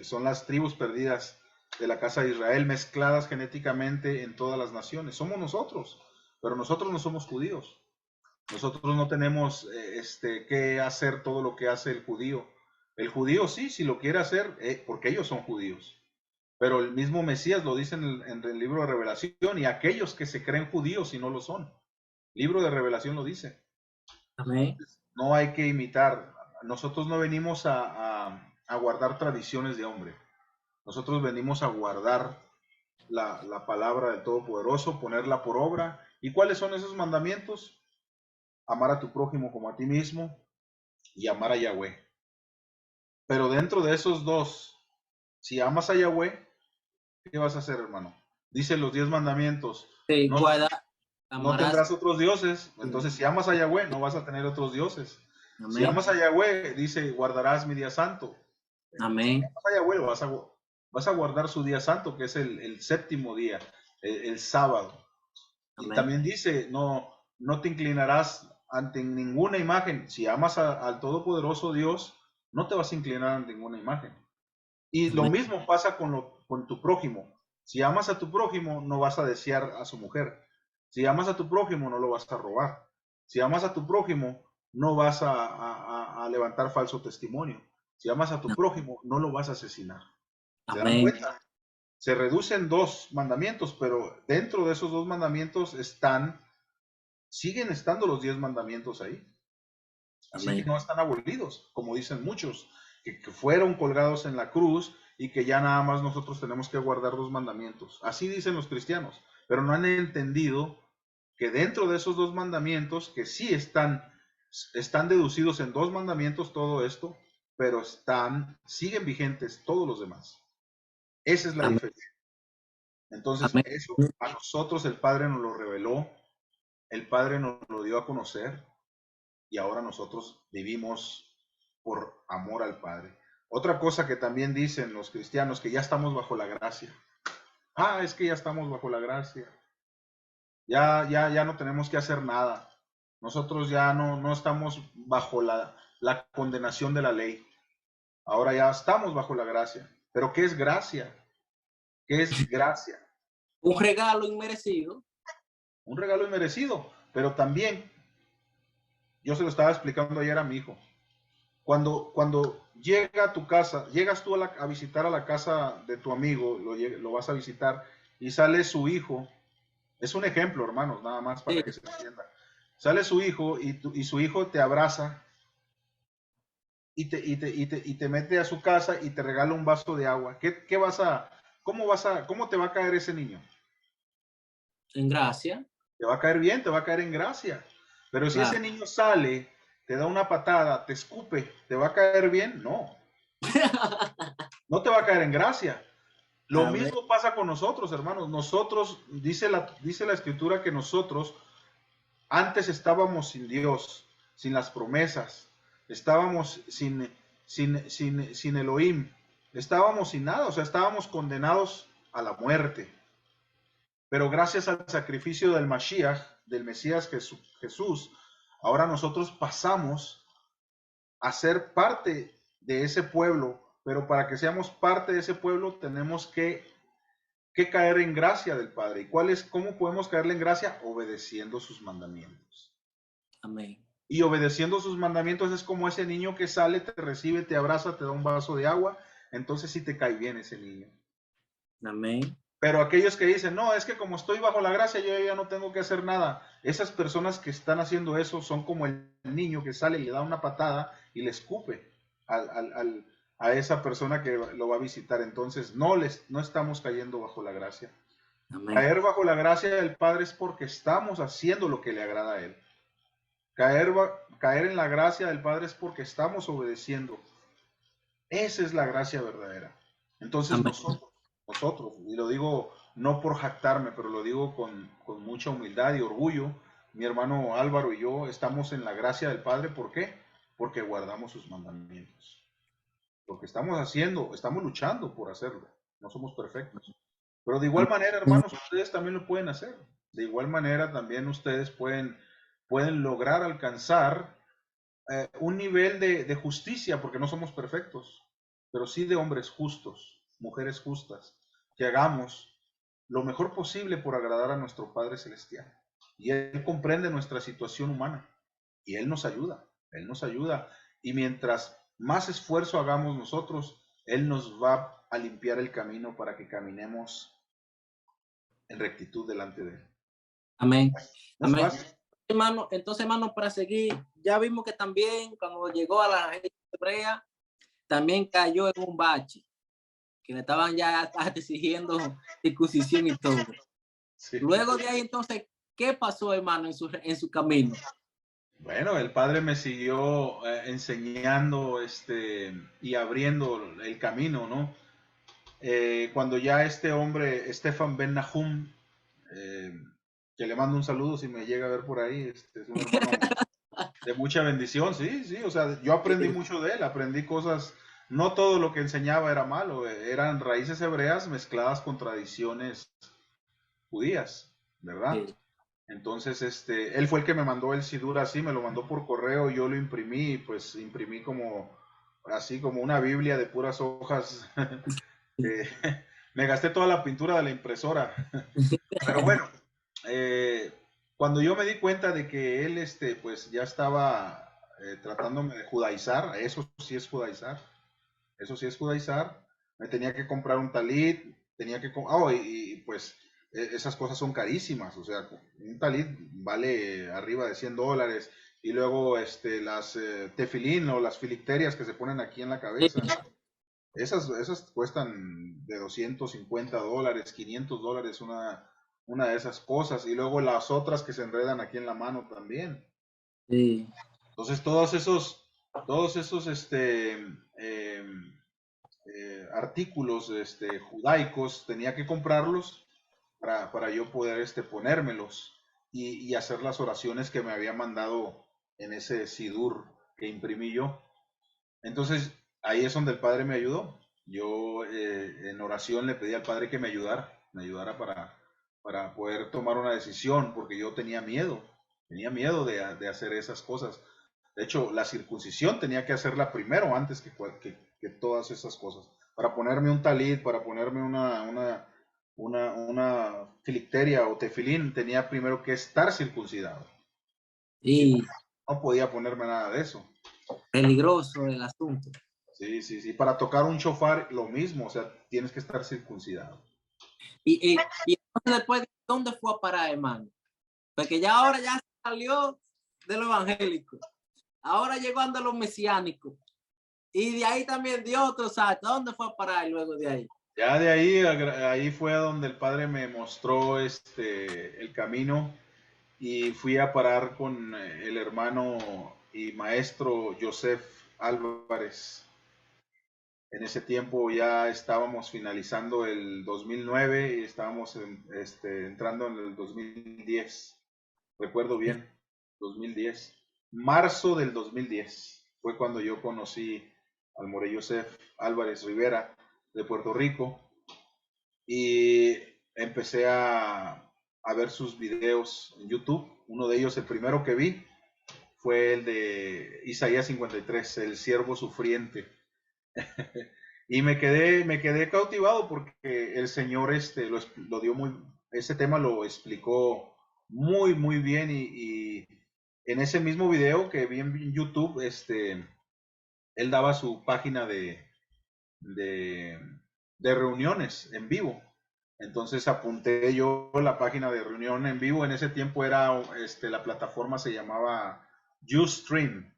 son las tribus perdidas de la casa de Israel, mezcladas genéticamente en todas las naciones. Somos nosotros, pero nosotros no somos judíos. Nosotros no tenemos que hacer todo lo que hace el judío. El judío sí, si lo quiere hacer, porque ellos son judíos. Pero el mismo Mesías lo dice en el libro de Revelación, y aquellos que se creen judíos y no lo son. Libro de Revelación lo dice. Amén. No hay que imitar. Nosotros no venimos a guardar tradiciones de hombre. Nosotros venimos a guardar la palabra del Todopoderoso, ponerla por obra. ¿Y cuáles son esos mandamientos? Amar a tu prójimo como a ti mismo y amar a Yahweh. Pero dentro de esos dos, si amas a Yahweh, ¿qué vas a hacer, hermano? Dice los 10 mandamientos. Sí, No, no amarás. tendrás otros dioses. Entonces, si amas a Yahweh, no vas a tener otros dioses. Si Amén. amas a Yahweh, dice, guardarás mi día santo. Si Amén. amas a Yahweh, vas a guardar su día santo, que es el séptimo día, el sábado. Y Amén. también dice, no te inclinarás ante ninguna imagen. Si amas al Todopoderoso Dios, no te vas a inclinar ante ninguna imagen. Y lo Amén. mismo pasa con tu prójimo. Si amas a tu prójimo, no vas a desear a su mujer. Si amas a tu prójimo, no lo vas a robar. Si amas a tu prójimo, no vas a levantar falso testimonio. Si amas a tu prójimo, no lo vas a asesinar. ¿Se dan Amén. cuenta? Se reducen 2 mandamientos, pero dentro de esos 2 mandamientos siguen estando los 10 mandamientos ahí. Así que Amén. no están abolidos, como dicen muchos, que fueron colgados en la cruz y que ya nada más nosotros tenemos que guardar 2 mandamientos. Así dicen los cristianos, pero no han entendido que dentro de esos 2 mandamientos, que sí están deducidos en 2 mandamientos todo esto, pero siguen vigentes todos los demás. Esa es la Amén. diferencia. Entonces, Amén. eso a nosotros el Padre nos lo reveló, el Padre nos lo dio a conocer, y ahora nosotros vivimos por amor al Padre. Otra cosa que también dicen los cristianos, que ya estamos bajo la gracia. Es que ya estamos bajo la gracia. Ya no tenemos que hacer nada. Nosotros ya no estamos bajo la condenación de la ley. Ahora ya estamos bajo la gracia. Pero ¿qué es gracia? ¿Qué es gracia? Un regalo inmerecido. Un regalo inmerecido, pero también, yo se lo estaba explicando ayer a mi hijo, cuando llega a tu casa, llegas tú a visitar a la casa de tu amigo, lo vas a visitar y sale su hijo, es un ejemplo, hermanos, nada más Sí. para que se entienda. Sale su hijo y su hijo te abraza y te mete a su casa y te regala un vaso de agua. ¿Cómo te va a caer ese niño? En gracia. Te va a caer bien, te va a caer en gracia. Pero si ese Claro. niño sale, te da una patada, te escupe, ¿te va a caer bien? No, no te va a caer en gracia. Lo Amén. mismo pasa con nosotros, hermanos. Nosotros, dice la escritura que nosotros antes estábamos sin Dios, sin las promesas, estábamos sin Elohim, estábamos sin nada, o sea, estábamos condenados a la muerte. Pero gracias al sacrificio del Mashiach, del Mesías Jesús, ahora nosotros pasamos a ser parte de ese pueblo, pero para que seamos parte de ese pueblo tenemos que caer en gracia del Padre. ¿Y cómo podemos caerle en gracia? Obedeciendo sus mandamientos. Amén. Y obedeciendo sus mandamientos es como ese niño que sale, te recibe, te abraza, te da un vaso de agua, entonces sí te cae bien ese niño. Amén. Pero aquellos que dicen, no, es que como estoy bajo la gracia, yo ya no tengo que hacer nada. Esas personas que están haciendo eso son como el niño que sale y le da una patada y le escupe a esa persona que lo va a visitar. Entonces, no estamos cayendo bajo la gracia. Amén. Caer bajo la gracia del Padre es porque estamos haciendo lo que le agrada a Él. Caer en la gracia del Padre es porque estamos obedeciendo. Esa es la gracia verdadera. Entonces Amén. nosotros, y lo digo no por jactarme, pero lo digo con mucha humildad y orgullo, mi hermano Álvaro y yo estamos en la gracia del Padre. ¿Por qué? Porque guardamos sus mandamientos. Porque estamos luchando por hacerlo. No somos perfectos. Pero de igual manera, Amén. hermanos, ustedes también lo pueden hacer. De igual manera, también ustedes pueden lograr alcanzar un nivel de justicia, porque no somos perfectos. pero sí de hombres justos, mujeres justas, que hagamos lo mejor posible por agradar a nuestro Padre Celestial. Y Él comprende nuestra situación humana y Él nos ayuda, Él nos ayuda. Y mientras más esfuerzo hagamos nosotros, Él nos va a limpiar el camino para que caminemos en rectitud delante de Él. Amén. No es Amén. fácil. Entonces, hermano, para seguir, ya vimos que también cuando llegó a la gente hebrea, también cayó en un bache, que le estaban ya exigiendo circuncisión y todo. Sí. Luego de ahí, entonces, ¿qué pasó, hermano, en su camino? Bueno, el Padre me siguió enseñando y abriendo el camino, ¿no? Cuando ya este hombre, Stefan Ben Nahum, eh, que le mando un saludo si me llega a ver por ahí, es un hermano de mucha bendición, sí, sí, o sea, yo aprendí mucho de él, aprendí cosas, no todo lo que enseñaba era malo, eran raíces hebreas mezcladas con tradiciones judías, ¿verdad? Sí. Entonces, él fue el que me mandó el Sidur así, me lo mandó por correo, yo lo imprimí, pues imprimí como, así como una Biblia de puras hojas. Me gasté toda la pintura de la impresora. Pero bueno, eh, cuando yo me di cuenta de que él, pues ya estaba tratándome de judaizar, eso sí es judaizar, eso sí es judaizar, me tenía que comprar un talit, tenía que, pues esas cosas son carísimas, o sea, un talit vale arriba de $100 y luego las tefilín o las filicterias que se ponen aquí en la cabeza, esas cuestan de $250, $500 una de esas cosas y luego las otras que se enredan aquí en la mano también. Sí. Entonces todos esos eh, artículos judaicos, tenía que comprarlos para yo poder ponérmelos y hacer las oraciones que me había mandado en ese sidur que imprimí yo. Entonces ahí es donde el Padre me ayudó. Yo en oración le pedí al Padre que me ayudara para poder tomar una decisión, porque yo tenía miedo de hacer esas cosas. De hecho, la circuncisión tenía que hacerla primero antes que todas esas cosas. Para ponerme un talit, para ponerme una filicteria o tefilín, tenía primero que estar circuncidado. Si no, Y no podía ponerme nada de eso. peligroso el asunto. Sí, sí, sí. Para tocar un shofar, lo mismo, o sea, tienes que estar circuncidado. Y entonces después, ¿dónde fue a parar, hermano? Porque ya ahora ya salió de lo evangélico. Ahora llegó ando lo mesiánico. Y de ahí también dio otro salto. ¿Dónde fue a parar luego de ahí? Ya de ahí fue a donde el Padre me mostró el camino y fui a parar con el hermano y maestro Joseph Álvarez. En ese tiempo ya estábamos finalizando el 2009 y estábamos entrando en el 2010. Recuerdo bien, 2010. Marzo del 2010 fue cuando yo conocí al More Joseph Álvarez Rivera de Puerto Rico y empecé a ver sus videos en YouTube. Uno de ellos, el primero que vi, fue el de Isaías 53, el siervo sufriente. Y me quedé cautivado porque el Señor lo dio ese tema lo explicó muy, muy bien y en ese mismo video que vi en YouTube, él daba su página de, de reuniones en vivo. Entonces apunté yo la página de reunión en vivo. En ese tiempo la plataforma se llamaba Ustream.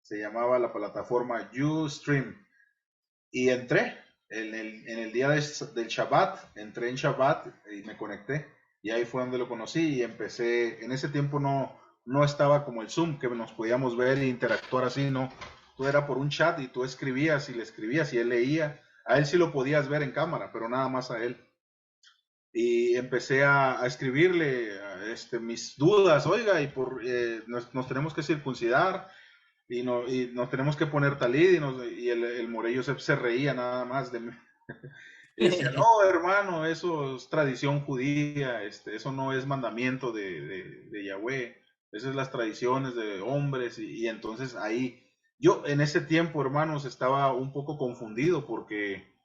Se llamaba la plataforma Ustream. Y entré en el día del Shabbat, entré en Shabbat y me conecté. Y ahí fue donde lo conocí y empecé. En ese tiempo no estaba como el Zoom, que nos podíamos ver e interactuar así, ¿no? Tú era por un chat y tú escribías y le escribías y él leía. A él sí lo podías ver en cámara, pero nada más a él. Y empecé a escribirle mis dudas, oiga, nos tenemos que circuncidar y nos tenemos que poner talid y el Morello se reía nada más de mí. Y decía, no, hermano, eso es tradición judía, eso no es mandamiento de Yahweh, esas son las tradiciones de hombres y entonces ahí Yo en ese tiempo, hermanos, estaba un poco confundido porque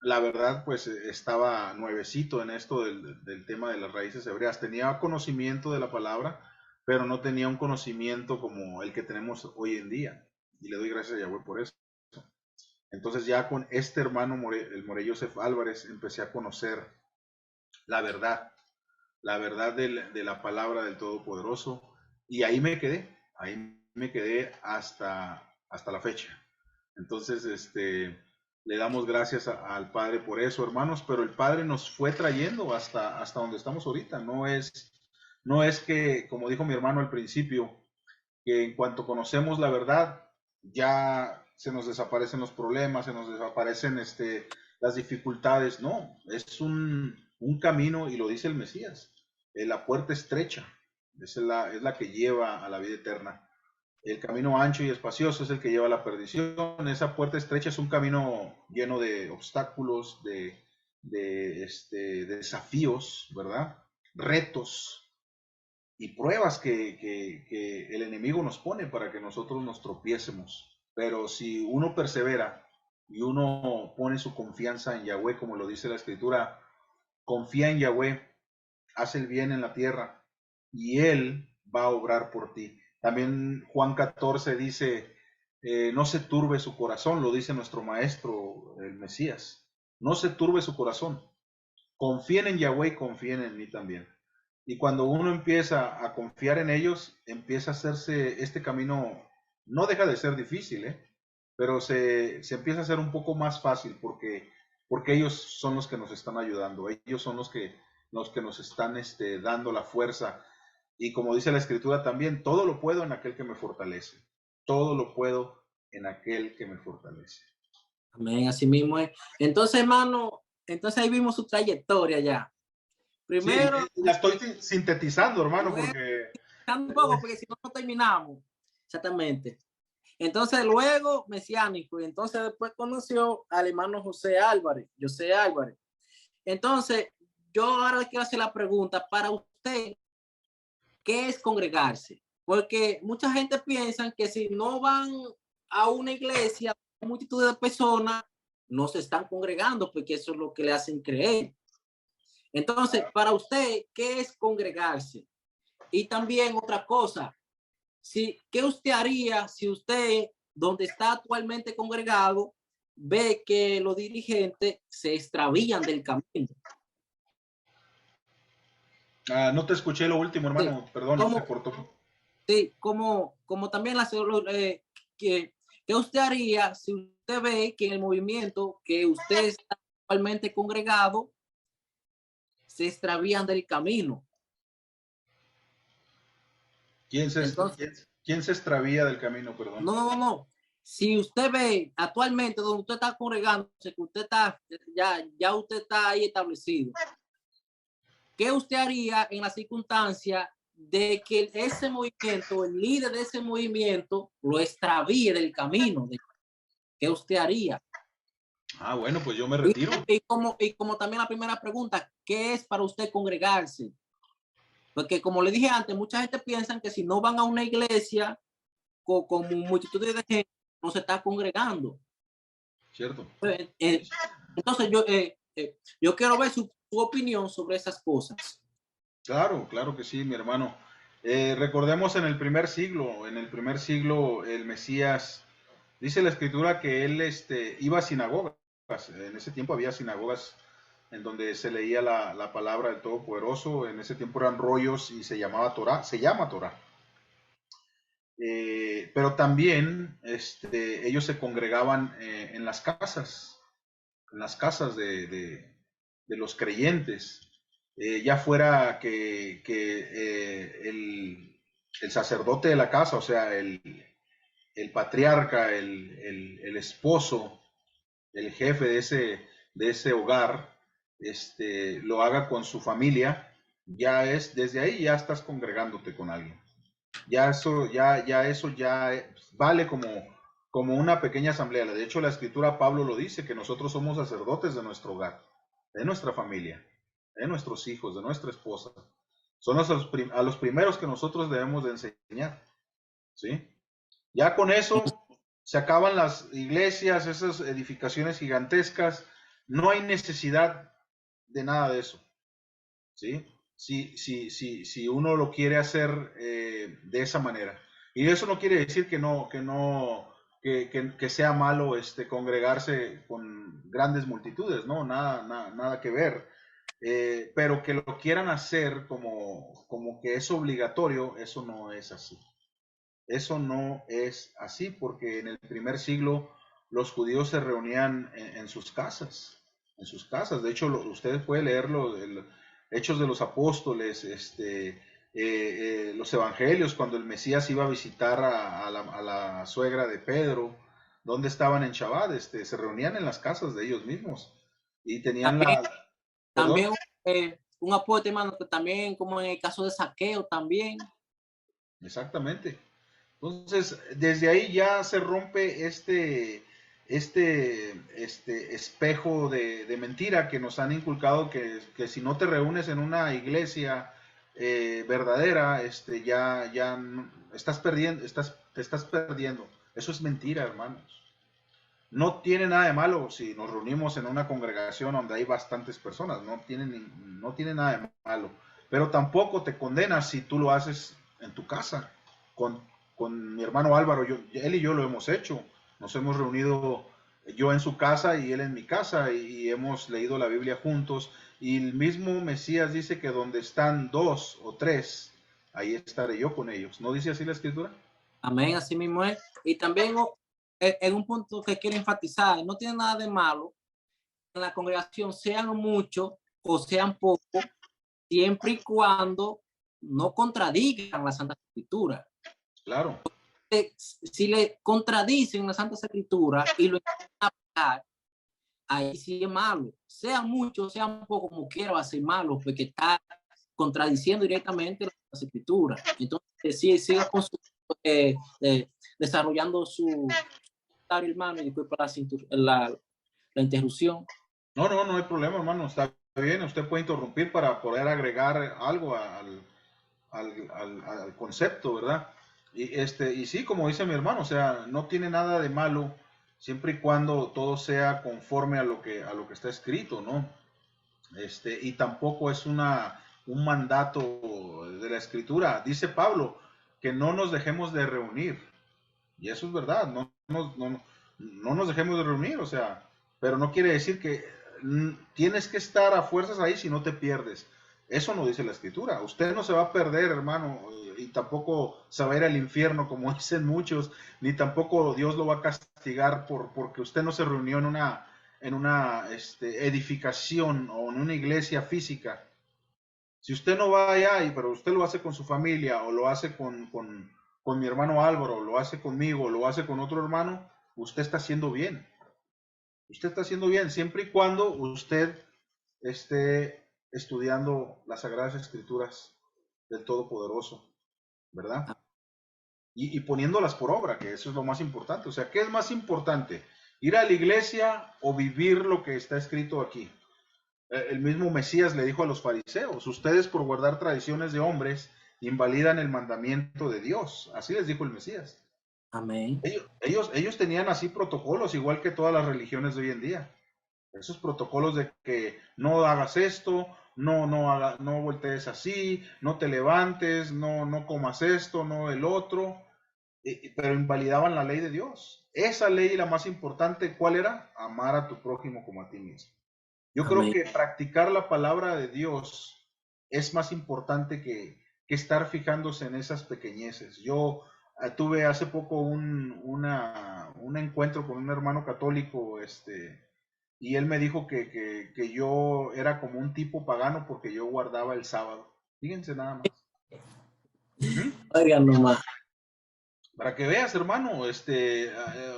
la verdad, pues estaba nuevecito en esto del tema de las raíces hebreas. Tenía conocimiento de la palabra, pero no tenía un conocimiento como el que tenemos hoy en día. Y le doy gracias a Yahweh por eso. Entonces ya con este hermano, el Morey Joseph Álvarez, empecé a conocer la verdad, de la palabra del Todopoderoso. Y ahí me quedé hasta la fecha. Entonces, le damos gracias al Padre por eso, hermanos, pero el Padre nos fue trayendo hasta donde estamos ahorita. No es que, como dijo mi hermano al principio, que en cuanto conocemos la verdad, ya se nos desaparecen los problemas, se nos desaparecen las dificultades. No, es un camino, y lo dice el Mesías, la puerta estrecha es la que lleva a la vida eterna. El camino ancho y espacioso es el que lleva a la perdición. Esa puerta estrecha es un camino lleno de obstáculos, de desafíos, ¿verdad? Retos y pruebas que el enemigo nos pone para que nosotros nos tropiecemos. Pero si uno persevera y uno pone su confianza en Yahweh, como lo dice la Escritura, confía en Yahweh, haz el bien en la tierra y Él va a obrar por ti. También Juan 14 dice, no se turbe su corazón, lo dice nuestro maestro, el Mesías. No se turbe su corazón. Confíen en Yahweh y confíen en mí también. Y cuando uno empieza a confiar en ellos, empieza a hacerse este camino, no deja de ser difícil, pero se empieza a hacer un poco más fácil porque ellos son los que nos están ayudando, ellos son los que nos están dando la fuerza. Y como dice la Escritura también, todo lo puedo en aquel que me fortalece. Todo lo puedo en aquel que me fortalece. Amén, así mismo es. Entonces, hermano, entonces ahí vimos su trayectoria ya. Sí, Primero, la estoy sintetizando, hermano, luego, porque un poco, porque si no, no terminamos. Exactamente. Entonces, luego, mesiánico, y entonces después conoció al hermano José Álvarez. Entonces, yo ahora le quiero hacer la pregunta para usted, ¿qué es congregarse? Porque mucha gente piensa que si no van a una iglesia, multitud de personas no se están congregando, porque eso es lo que le hacen creer. Entonces, para usted, ¿qué es congregarse? Y también otra cosa, ¿qué usted haría si usted, donde está actualmente congregado, ve que los dirigentes se extravían del camino? no te escuché lo último, Sí. hermano, perdón, se ¿Cómo, cortó. sí, como también que, ¿qué usted haría si usted ve que en el movimiento que usted está actualmente congregado se extravían del camino? ¿Quién se, Entonces, quién, quién se extravía del camino, perdón? no. Si usted ve actualmente donde usted está congregando, que usted está, ya usted está ahí establecido, ¿qué usted haría en la circunstancia de que ese movimiento, el líder de ese movimiento, lo extravíe del camino? ¿Qué usted haría? Bueno, pues yo me Y, retiro. y como también la primera pregunta, ¿qué es para usted congregarse? Porque como le dije antes, mucha gente piensa que si no van a una iglesia con multitud de gente, no se está congregando. ¿Cierto? Entonces yo quiero ver su opinión sobre esas cosas. Claro, claro que sí, mi hermano. Recordemos en el primer siglo el Mesías, dice la Escritura que él iba a sinagogas. En ese tiempo había sinagogas en donde se leía la palabra del Todopoderoso. En ese tiempo eran rollos y se llamaba Torah, se llama Torah. Pero también ellos se congregaban en las casas de los creyentes, ya fuera que el sacerdote de la casa, o sea, el patriarca, el esposo, el jefe de ese hogar, lo haga con su familia, desde ahí ya estás congregándote con alguien. Ya eso vale como una pequeña asamblea. De hecho, la Escritura Pablo lo dice, que nosotros somos sacerdotes de nuestro hogar, de nuestra familia, de nuestros hijos, de nuestra esposa. Son a los primeros que nosotros debemos de enseñar, ¿sí? Ya con eso se acaban las iglesias, esas edificaciones gigantescas, no hay necesidad de nada de eso, ¿sí? Si uno lo quiere hacer de esa manera. Y eso no quiere decir que sea malo congregarse con grandes multitudes, ¿no? Nada que ver. Pero que lo quieran hacer como que es obligatorio, eso no es así. Eso no es así, porque en el primer siglo los judíos se reunían en sus casas, en sus casas. De hecho, usted puede leerlo, Hechos de los Apóstoles, los Evangelios, cuando el Mesías iba a visitar a la suegra de Pedro, donde estaban en Shabbat, se reunían en las casas de ellos mismos y tenían También, ¿Perdón? también un aporte, hermano, que también, como en el caso de Saqueo, también. Exactamente. Entonces, desde ahí ya se rompe este espejo de mentira que nos han inculcado que si no te reúnes en una iglesia verdadera, ya estás perdiendo, te estás perdiendo. Eso es mentira, hermanos. No tiene nada de malo si nos reunimos en una congregación donde hay bastantes personas, no tiene nada de malo. Pero tampoco te condenas si tú lo haces en tu casa. Con, con mi hermano Álvaro, él y yo lo hemos hecho. Nos hemos reunido yo en su casa y él en mi casa y hemos leído la Biblia juntos. Y el mismo Mesías dice que donde están dos o tres, ahí estaré yo con ellos. ¿No dice así la escritura? Amén, así mismo es. Y también en un punto que quiero enfatizar, no tiene nada de malo en la congregación, sean muchos o sean pocos, siempre y cuando no contradigan la Santa Escritura. Claro. Si le contradicen la Santa Escritura y lo aplicar, ahí sí es malo. Sean muchos, sean pocos, como quiera, va a ser malo, porque está contradiciendo directamente la Escritura. Entonces, sí, siga con su, desarrollando su hermano, y disculpa la interrupción. No hay problema, hermano. Está bien. Usted puede interrumpir para poder agregar algo al concepto, ¿verdad? Y sí, como dice mi hermano, o sea, no tiene nada de malo siempre y cuando todo sea conforme a lo que está escrito, ¿no? Y tampoco es un mandato de la escritura. Dice Pablo que no nos dejemos de reunir. Y eso es verdad, no nos dejemos de reunir, o sea, pero no quiere decir que tienes que estar a fuerzas ahí si no te pierdes. Eso no dice la escritura. Usted no se va a perder, hermano, y tampoco se va a ir al infierno, como dicen muchos, ni tampoco Dios lo va a castigar porque usted no se reunió en una edificación o en una iglesia física. Si usted no va allá, pero usted lo hace con su familia o lo hace con mi hermano Álvaro, lo hace conmigo, lo hace con otro hermano, usted está haciendo bien. Usted está haciendo bien siempre y cuando usted esté estudiando las Sagradas Escrituras del Todopoderoso, ¿verdad? Y poniéndolas por obra, que eso es lo más importante. O sea, ¿qué es más importante? ¿Ir a la iglesia o vivir lo que está escrito aquí? El mismo Mesías le dijo a los fariseos, ustedes por guardar tradiciones de hombres invalidan el mandamiento de Dios. Así les dijo el Mesías. Amén. Ellos tenían así protocolos, igual que todas las religiones de hoy en día. Esos protocolos de que no hagas esto, no voltees así, no te levantes, no comas esto, no el otro, pero invalidaban la ley de Dios. Esa ley, la más importante, ¿cuál era? Amar a tu prójimo como a ti mismo. Yo creo Amén. que practicar la palabra de Dios es más importante que estar fijándose en esas pequeñeces. Yo tuve hace poco un encuentro con un hermano católico, y él me dijo que yo era como un tipo pagano porque yo guardaba el sábado. Fíjense nada más. Ujú. Oigan nomás. Para que veas, hermano,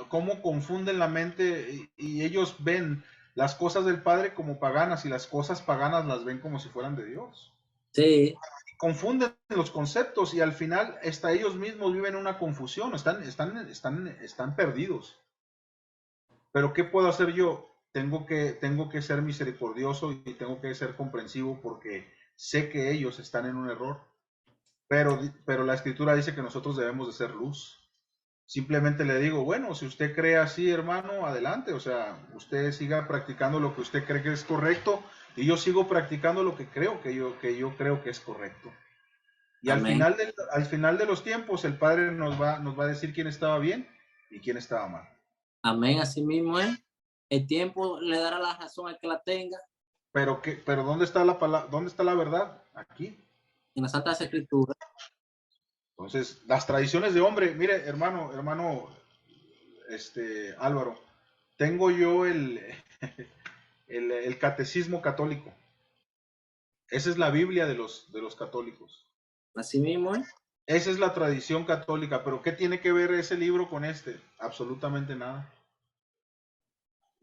cómo confunden la mente y ellos ven las cosas del Padre como paganas y las cosas paganas las ven como si fueran de Dios. Sí. Y confunden los conceptos y al final hasta ellos mismos viven una confusión, están perdidos. Pero ¿qué puedo hacer yo? Tengo que ser misericordioso y tengo que ser comprensivo porque sé que ellos están en un error. Pero la escritura dice que nosotros debemos de ser luz. simplemente le digo, bueno, si usted cree así, hermano, adelante, o sea, usted siga practicando lo que usted cree que es correcto y yo sigo practicando lo que creo que yo creo que es correcto. Y Amén. al final de los tiempos, el Padre nos va a decir quién estaba bien y quién estaba mal. Amén, así mismo es. El tiempo le dará la razón al que la tenga. Pero ¿dónde está la palabra, dónde está la verdad? Aquí. En las Santas Escrituras. Entonces, las tradiciones de hombre, mire, hermano, Álvaro, tengo yo el catecismo católico. Esa es la Biblia de los católicos. Así mismo es. Esa es la tradición católica, pero ¿qué tiene que ver ese libro con este? Absolutamente nada.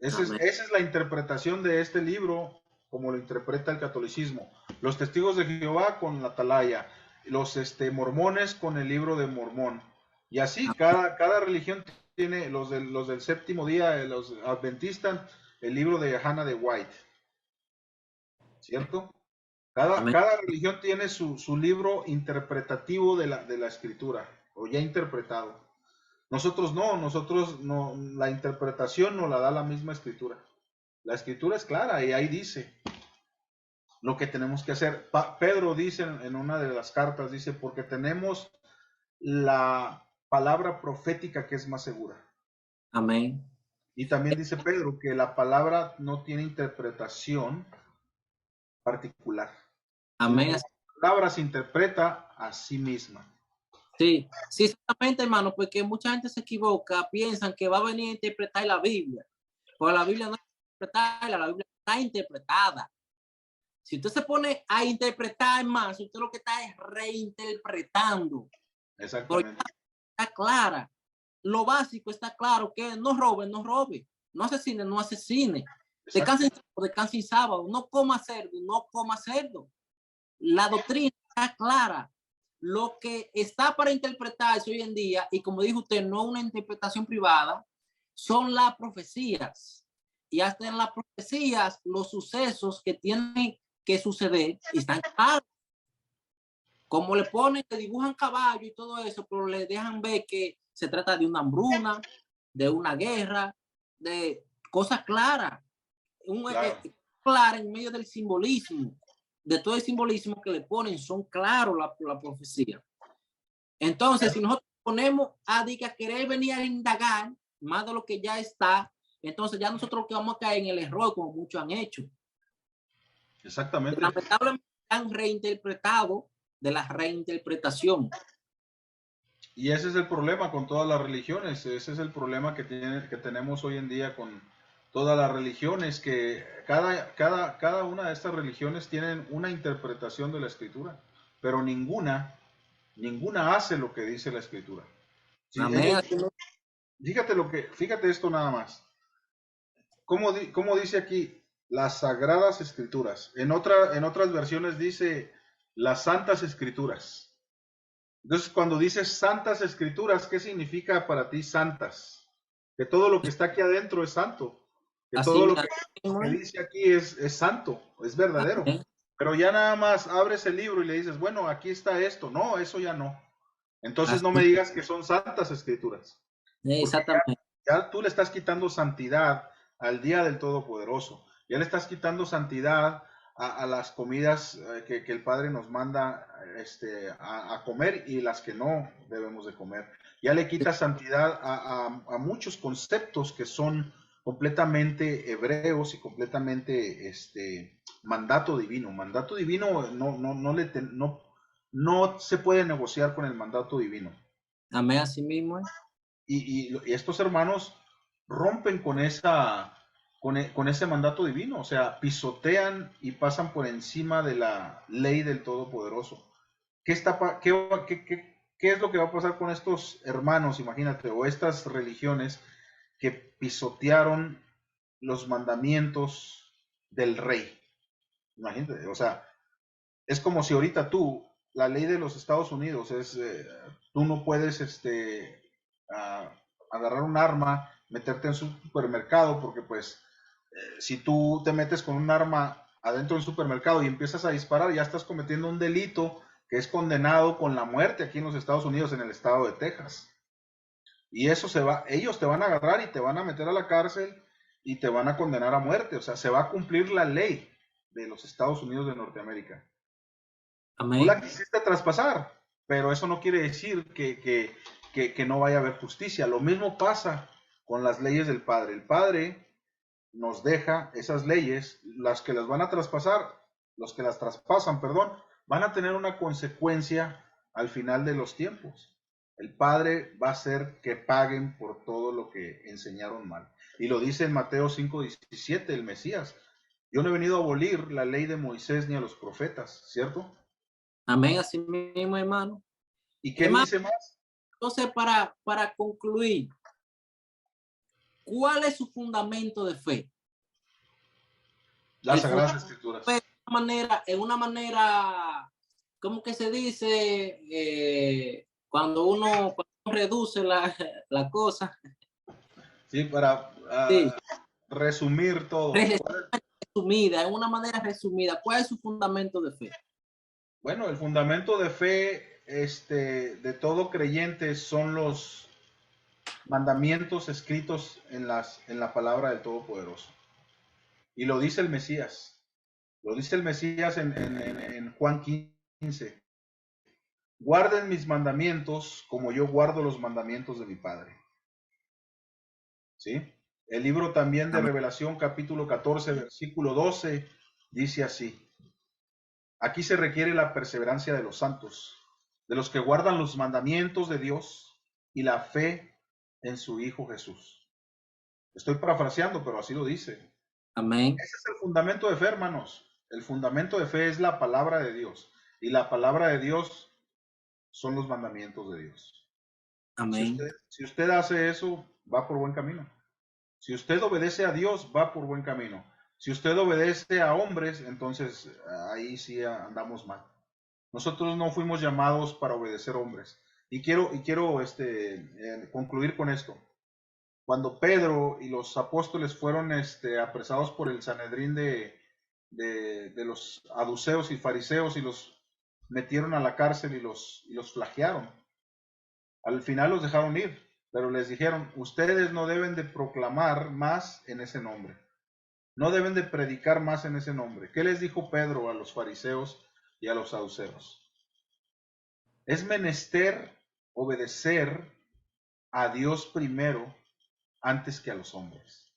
Amén. Esa es la interpretación de este libro, como lo interpreta el catolicismo. Los testigos de Jehová con la Atalaya, los mormones con el libro de Mormón. Y así, cada religión tiene, los del séptimo día, los adventistas, el libro de Hannah de White, ¿cierto? Cada, Amén. cada religión tiene su libro interpretativo de la escritura, o ya interpretado. Nosotros no, la interpretación nos la da la misma escritura. La escritura es clara y ahí dice lo que tenemos que hacer. Pedro dice en una de las cartas, dice, porque tenemos la palabra profética que es más segura. Amén. Y también dice Pedro que la palabra no tiene interpretación particular, sino que Amén. la palabra se interpreta a sí misma. Sí, sí, exactamente, hermano, porque mucha gente se equivoca, piensan que va a venir a interpretar la Biblia. Porque la Biblia no es interpretada, la Biblia está interpretada. Si usted se pone a interpretar más, usted lo que está es reinterpretando. Pero Exactamente. está clara. Lo básico está claro, que no robe, no robe. No asesine, no asesine. Descanse sábado. No coma cerdo, no coma cerdo. La doctrina está clara. Lo que está para interpretarse hoy en día, y como dijo usted, no una interpretación privada, son las profecías. Y hasta en las profecías, los sucesos que tienen que suceder están claros. Como le ponen, le dibujan caballo y todo eso, pero le dejan ver que se trata de una hambruna, de una guerra, de cosas claras. Claro. Clara en medio del simbolismo. De todo el simbolismo que le ponen, son claros la profecía. Entonces, si nosotros ponemos a querer venir a indagar más de lo que ya está, entonces ya nosotros que vamos a caer en el error, como muchos han hecho. Exactamente. Lamentablemente han reinterpretado de la reinterpretación. Y ese es el problema con todas las religiones, ese es el problema que tenemos hoy en día con todas las religiones, que cada una de estas religiones tienen una interpretación de la escritura, pero ninguna hace lo que dice la escritura. Si Amén. ellos, fíjate esto nada más. ¿Cómo dice aquí? Las sagradas escrituras. En otras versiones dice las santas escrituras. Entonces, cuando dices santas escrituras, ¿qué significa para ti santas? Que todo lo que está aquí adentro es santo. Que todo Así, lo así que dice aquí es santo, es verdadero. amén. Pero ya nada más abres el libro y le dices, bueno, aquí está esto. No, eso ya no. Entonces no me Así, digas que son santas escrituras. Porque exactamente. ya tú le estás quitando santidad al día del Todopoderoso. Ya le estás quitando santidad a las comidas que el Padre nos manda a comer y las que no debemos de comer. Ya le quitas santidad a muchos conceptos que son completamente hebreos y completamente mandato divino. Mandato divino no se puede negociar con el mandato divino. Amén, así mismo. Y estos hermanos rompen con ese mandato divino, o sea, pisotean y pasan por encima de la ley del Todopoderoso. ¿Qué es lo que va a pasar con estos hermanos, imagínate, o estas religiones que pisotearon los mandamientos del rey? Imagínate, o sea, es como si ahorita la ley de los Estados Unidos es, tú no puedes a- agarrar un arma, meterte en su supermercado, porque pues si tú te metes con un arma adentro del supermercado y empiezas a disparar, ya estás cometiendo un delito que es condenado con la muerte aquí en los Estados Unidos, en el estado de Texas. Y eso ellos te van a agarrar y te van a meter a la cárcel y te van a condenar a muerte. O sea, se va a cumplir la ley de los Estados Unidos de Norteamérica. Tú la Amén. quisiste traspasar, pero eso no quiere decir que no vaya a haber justicia. Lo mismo pasa con las leyes del Padre. El Padre nos deja esas leyes, las que las van a traspasar, los que las traspasan, perdón, van a tener una consecuencia al final de los tiempos. El Padre va a hacer que paguen por todo lo que enseñaron mal. Y lo dice en Mateo 5:17, el Mesías. Yo no he venido a abolir la ley de Moisés ni a los profetas, ¿cierto? Amén, así mismo, hermano. ¿Y qué Hermano, dice más? entonces para concluir, ¿cuál es su fundamento de fe? Las El Sagradas fundamento de fe Escrituras. en una manera, ¿cómo que se dice? Cuando uno reduce la cosa. Sí, para Sí, resumir todo. resumida, en una manera resumida, ¿cuál es su fundamento de fe? Bueno, el fundamento de fe de todo creyente son los mandamientos escritos en la palabra del Todopoderoso. Y lo dice el Mesías. Lo dice el Mesías en Juan 15. Guarden mis mandamientos como yo guardo los mandamientos de mi Padre. ¿Sí? El libro también de Amén. Revelación, capítulo 14, versículo 12, dice así. Aquí se requiere la perseverancia de los santos, de los que guardan los mandamientos de Dios y la fe en su Hijo Jesús. Estoy parafraseando, pero así lo dice. Amén. Ese es el fundamento de fe, hermanos. El fundamento de fe es la palabra de Dios. Y la palabra de Dios son los mandamientos de Dios. Amén. Si usted hace eso, va por buen camino. Si usted obedece a Dios, va por buen camino. Si usted obedece a hombres, entonces ahí sí andamos mal. Nosotros no fuimos llamados para obedecer hombres. Y quiero concluir con esto. Cuando Pedro y los apóstoles fueron apresados por el Sanedrín de los saduceos y fariseos y los metieron a la cárcel y los flagearon. Al final los dejaron ir, pero les dijeron, ustedes no deben de proclamar más en ese nombre. No deben de predicar más en ese nombre. ¿Qué les dijo Pedro a los fariseos y a los saduceos? Es menester obedecer a Dios primero antes que a los hombres.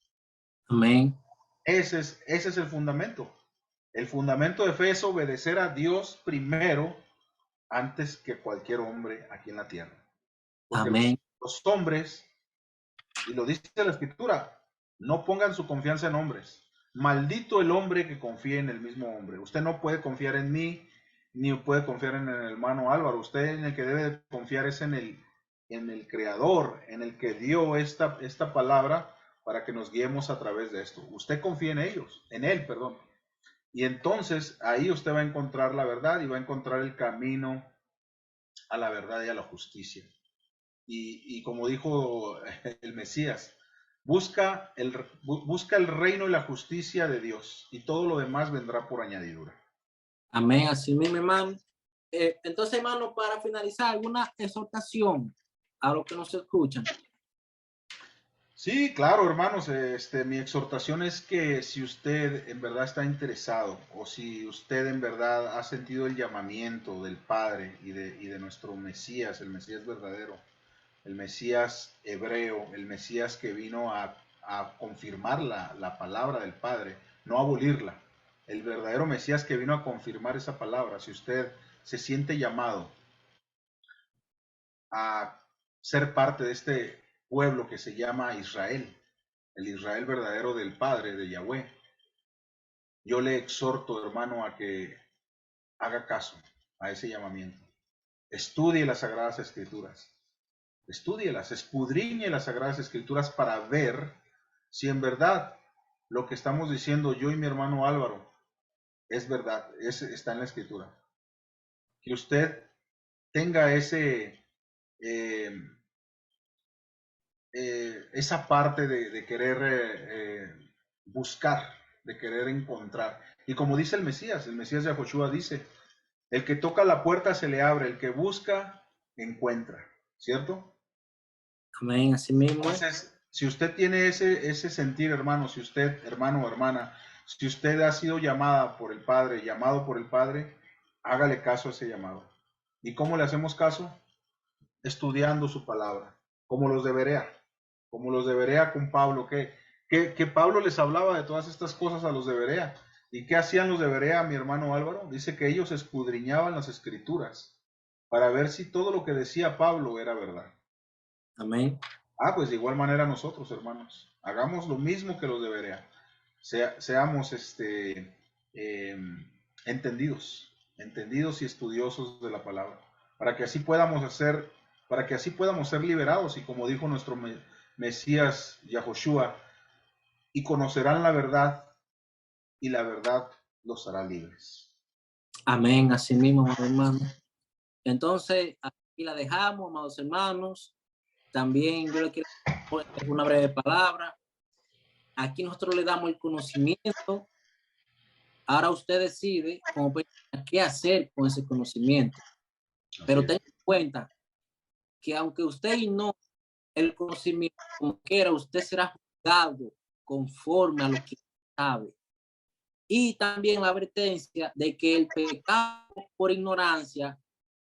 Amén. Ese es el fundamento. El fundamento de fe es obedecer a Dios primero antes que cualquier hombre aquí en la tierra. Porque Amén. los hombres, y lo dice la escritura, no pongan su confianza en hombres. Maldito el hombre que confíe en el mismo hombre. Usted no puede confiar en mí, ni puede confiar en el hermano Álvaro. Usted en el que debe confiar es en el Creador, en el que dio esta palabra para que nos guiemos a través de esto. Usted confía en ellos, en él, perdón. Y entonces ahí usted va a encontrar la verdad y va a encontrar el camino a la verdad y a la justicia. Y como dijo el Mesías, busca el reino y la justicia de Dios y todo lo demás vendrá por añadidura. Amén. Así mismo, hermano. Entonces, hermano, para finalizar, alguna exhortación a los que nos escuchan. Sí, claro, hermanos, mi exhortación es que si usted en verdad está interesado o si usted en verdad ha sentido el llamamiento del Padre y de nuestro Mesías, el Mesías verdadero, el Mesías hebreo, el Mesías que vino a confirmar la palabra del Padre, no abolirla, el verdadero Mesías que vino a confirmar esa palabra, si usted se siente llamado a ser parte de este pueblo que se llama Israel, el Israel verdadero del Padre, de Yahweh. Yo le exhorto, hermano, a que haga caso a ese llamamiento. Estudie las Sagradas Escrituras. Estúdielas, escudriñe las Sagradas Escrituras para ver si en verdad lo que estamos diciendo yo y mi hermano Álvaro es verdad, está en la Escritura. Que usted tenga eh, esa parte de querer buscar, de querer encontrar. Y como dice el Mesías Yahoshua dice, el que toca la puerta se le abre, el que busca, encuentra, ¿cierto? Amén, así mismo. Entonces, si usted tiene ese sentir, hermano, si usted, hermano o hermana, si usted ha sido llamado por el Padre, hágale caso a ese llamado. ¿Y cómo le hacemos caso? Estudiando su palabra, como los de Berea, con Pablo, que Pablo les hablaba de todas estas cosas a los de Berea. ¿Y qué hacían los de Berea, mi hermano Álvaro? Dice que ellos escudriñaban las escrituras para ver si todo lo que decía Pablo era verdad. Amén. Pues de igual manera nosotros, hermanos, hagamos lo mismo que los de Berea. Seamos entendidos y estudiosos de la palabra, para que así podamos ser liberados, y como dijo nuestro Mesías Yahoshua, y conocerán la verdad, y la verdad los hará libres. Amén, así mismo, hermano. Entonces, aquí la dejamos, amados hermanos. También yo le quiero poner una breve palabra. Aquí nosotros le damos el conocimiento. Ahora usted decide como qué hacer con ese conocimiento. Pero tenga en cuenta que aunque usted ignore el conocimiento como quiera, usted será juzgado conforme a lo que sabe. Y también la advertencia de que el pecado por ignorancia,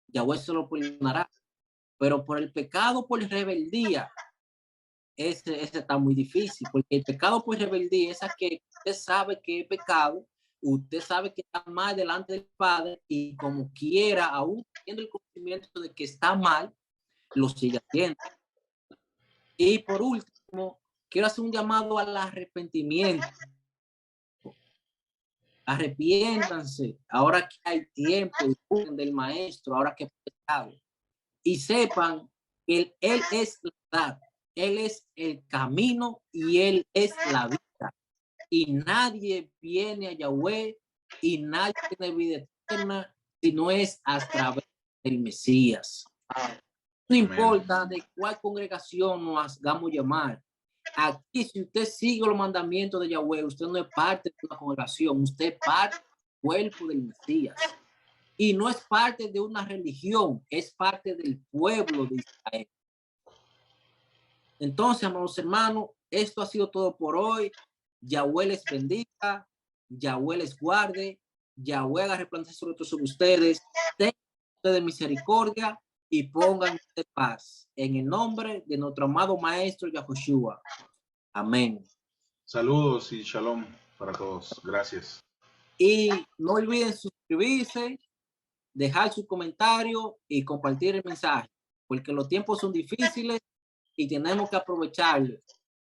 Yahweh se lo perdonará, pero por el pecado por rebeldía, ese está muy difícil, porque el pecado por rebeldía es que usted sabe que es pecado, usted sabe que está mal delante del Padre, y como quiera, aún teniendo el conocimiento de que está mal, lo sigue haciendo. Y por último, quiero hacer un llamado al arrepentimiento. Arrepiéntanse, ahora que hay tiempo, del maestro, ahora que pecado. Y sepan que él es la verdad, él es el camino y él es la vida. Y nadie viene a Yahweh y nadie tiene vida eterna si no es a través del Mesías. No importa de cuál congregación nos hagamos llamar. Aquí, si usted sigue los mandamientos de Yahweh, usted no es parte de una congregación, usted es parte del cuerpo del Mesías. Y no es parte de una religión, es parte del pueblo de Israel. Entonces, amados hermanos, esto ha sido todo por hoy. Yahweh les bendiga, Yahweh les guarde, Yahweh haga resplandecer sobre todos ustedes, tengan ustedes misericordia y pongan de paz. En el nombre de nuestro amado Maestro Yahoshua. Amén. Saludos y shalom para todos. Gracias. Y no olviden suscribirse, dejar su comentario y compartir el mensaje, porque los tiempos son difíciles y tenemos que aprovecharlos.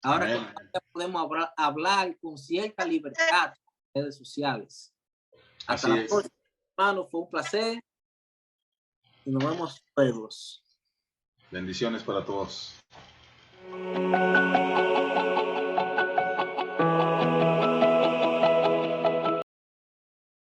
Ahora que podemos hablar con cierta libertad en redes sociales. Hasta la próxima, hermano. Fue un placer y nos vemos luego. Bendiciones para todos.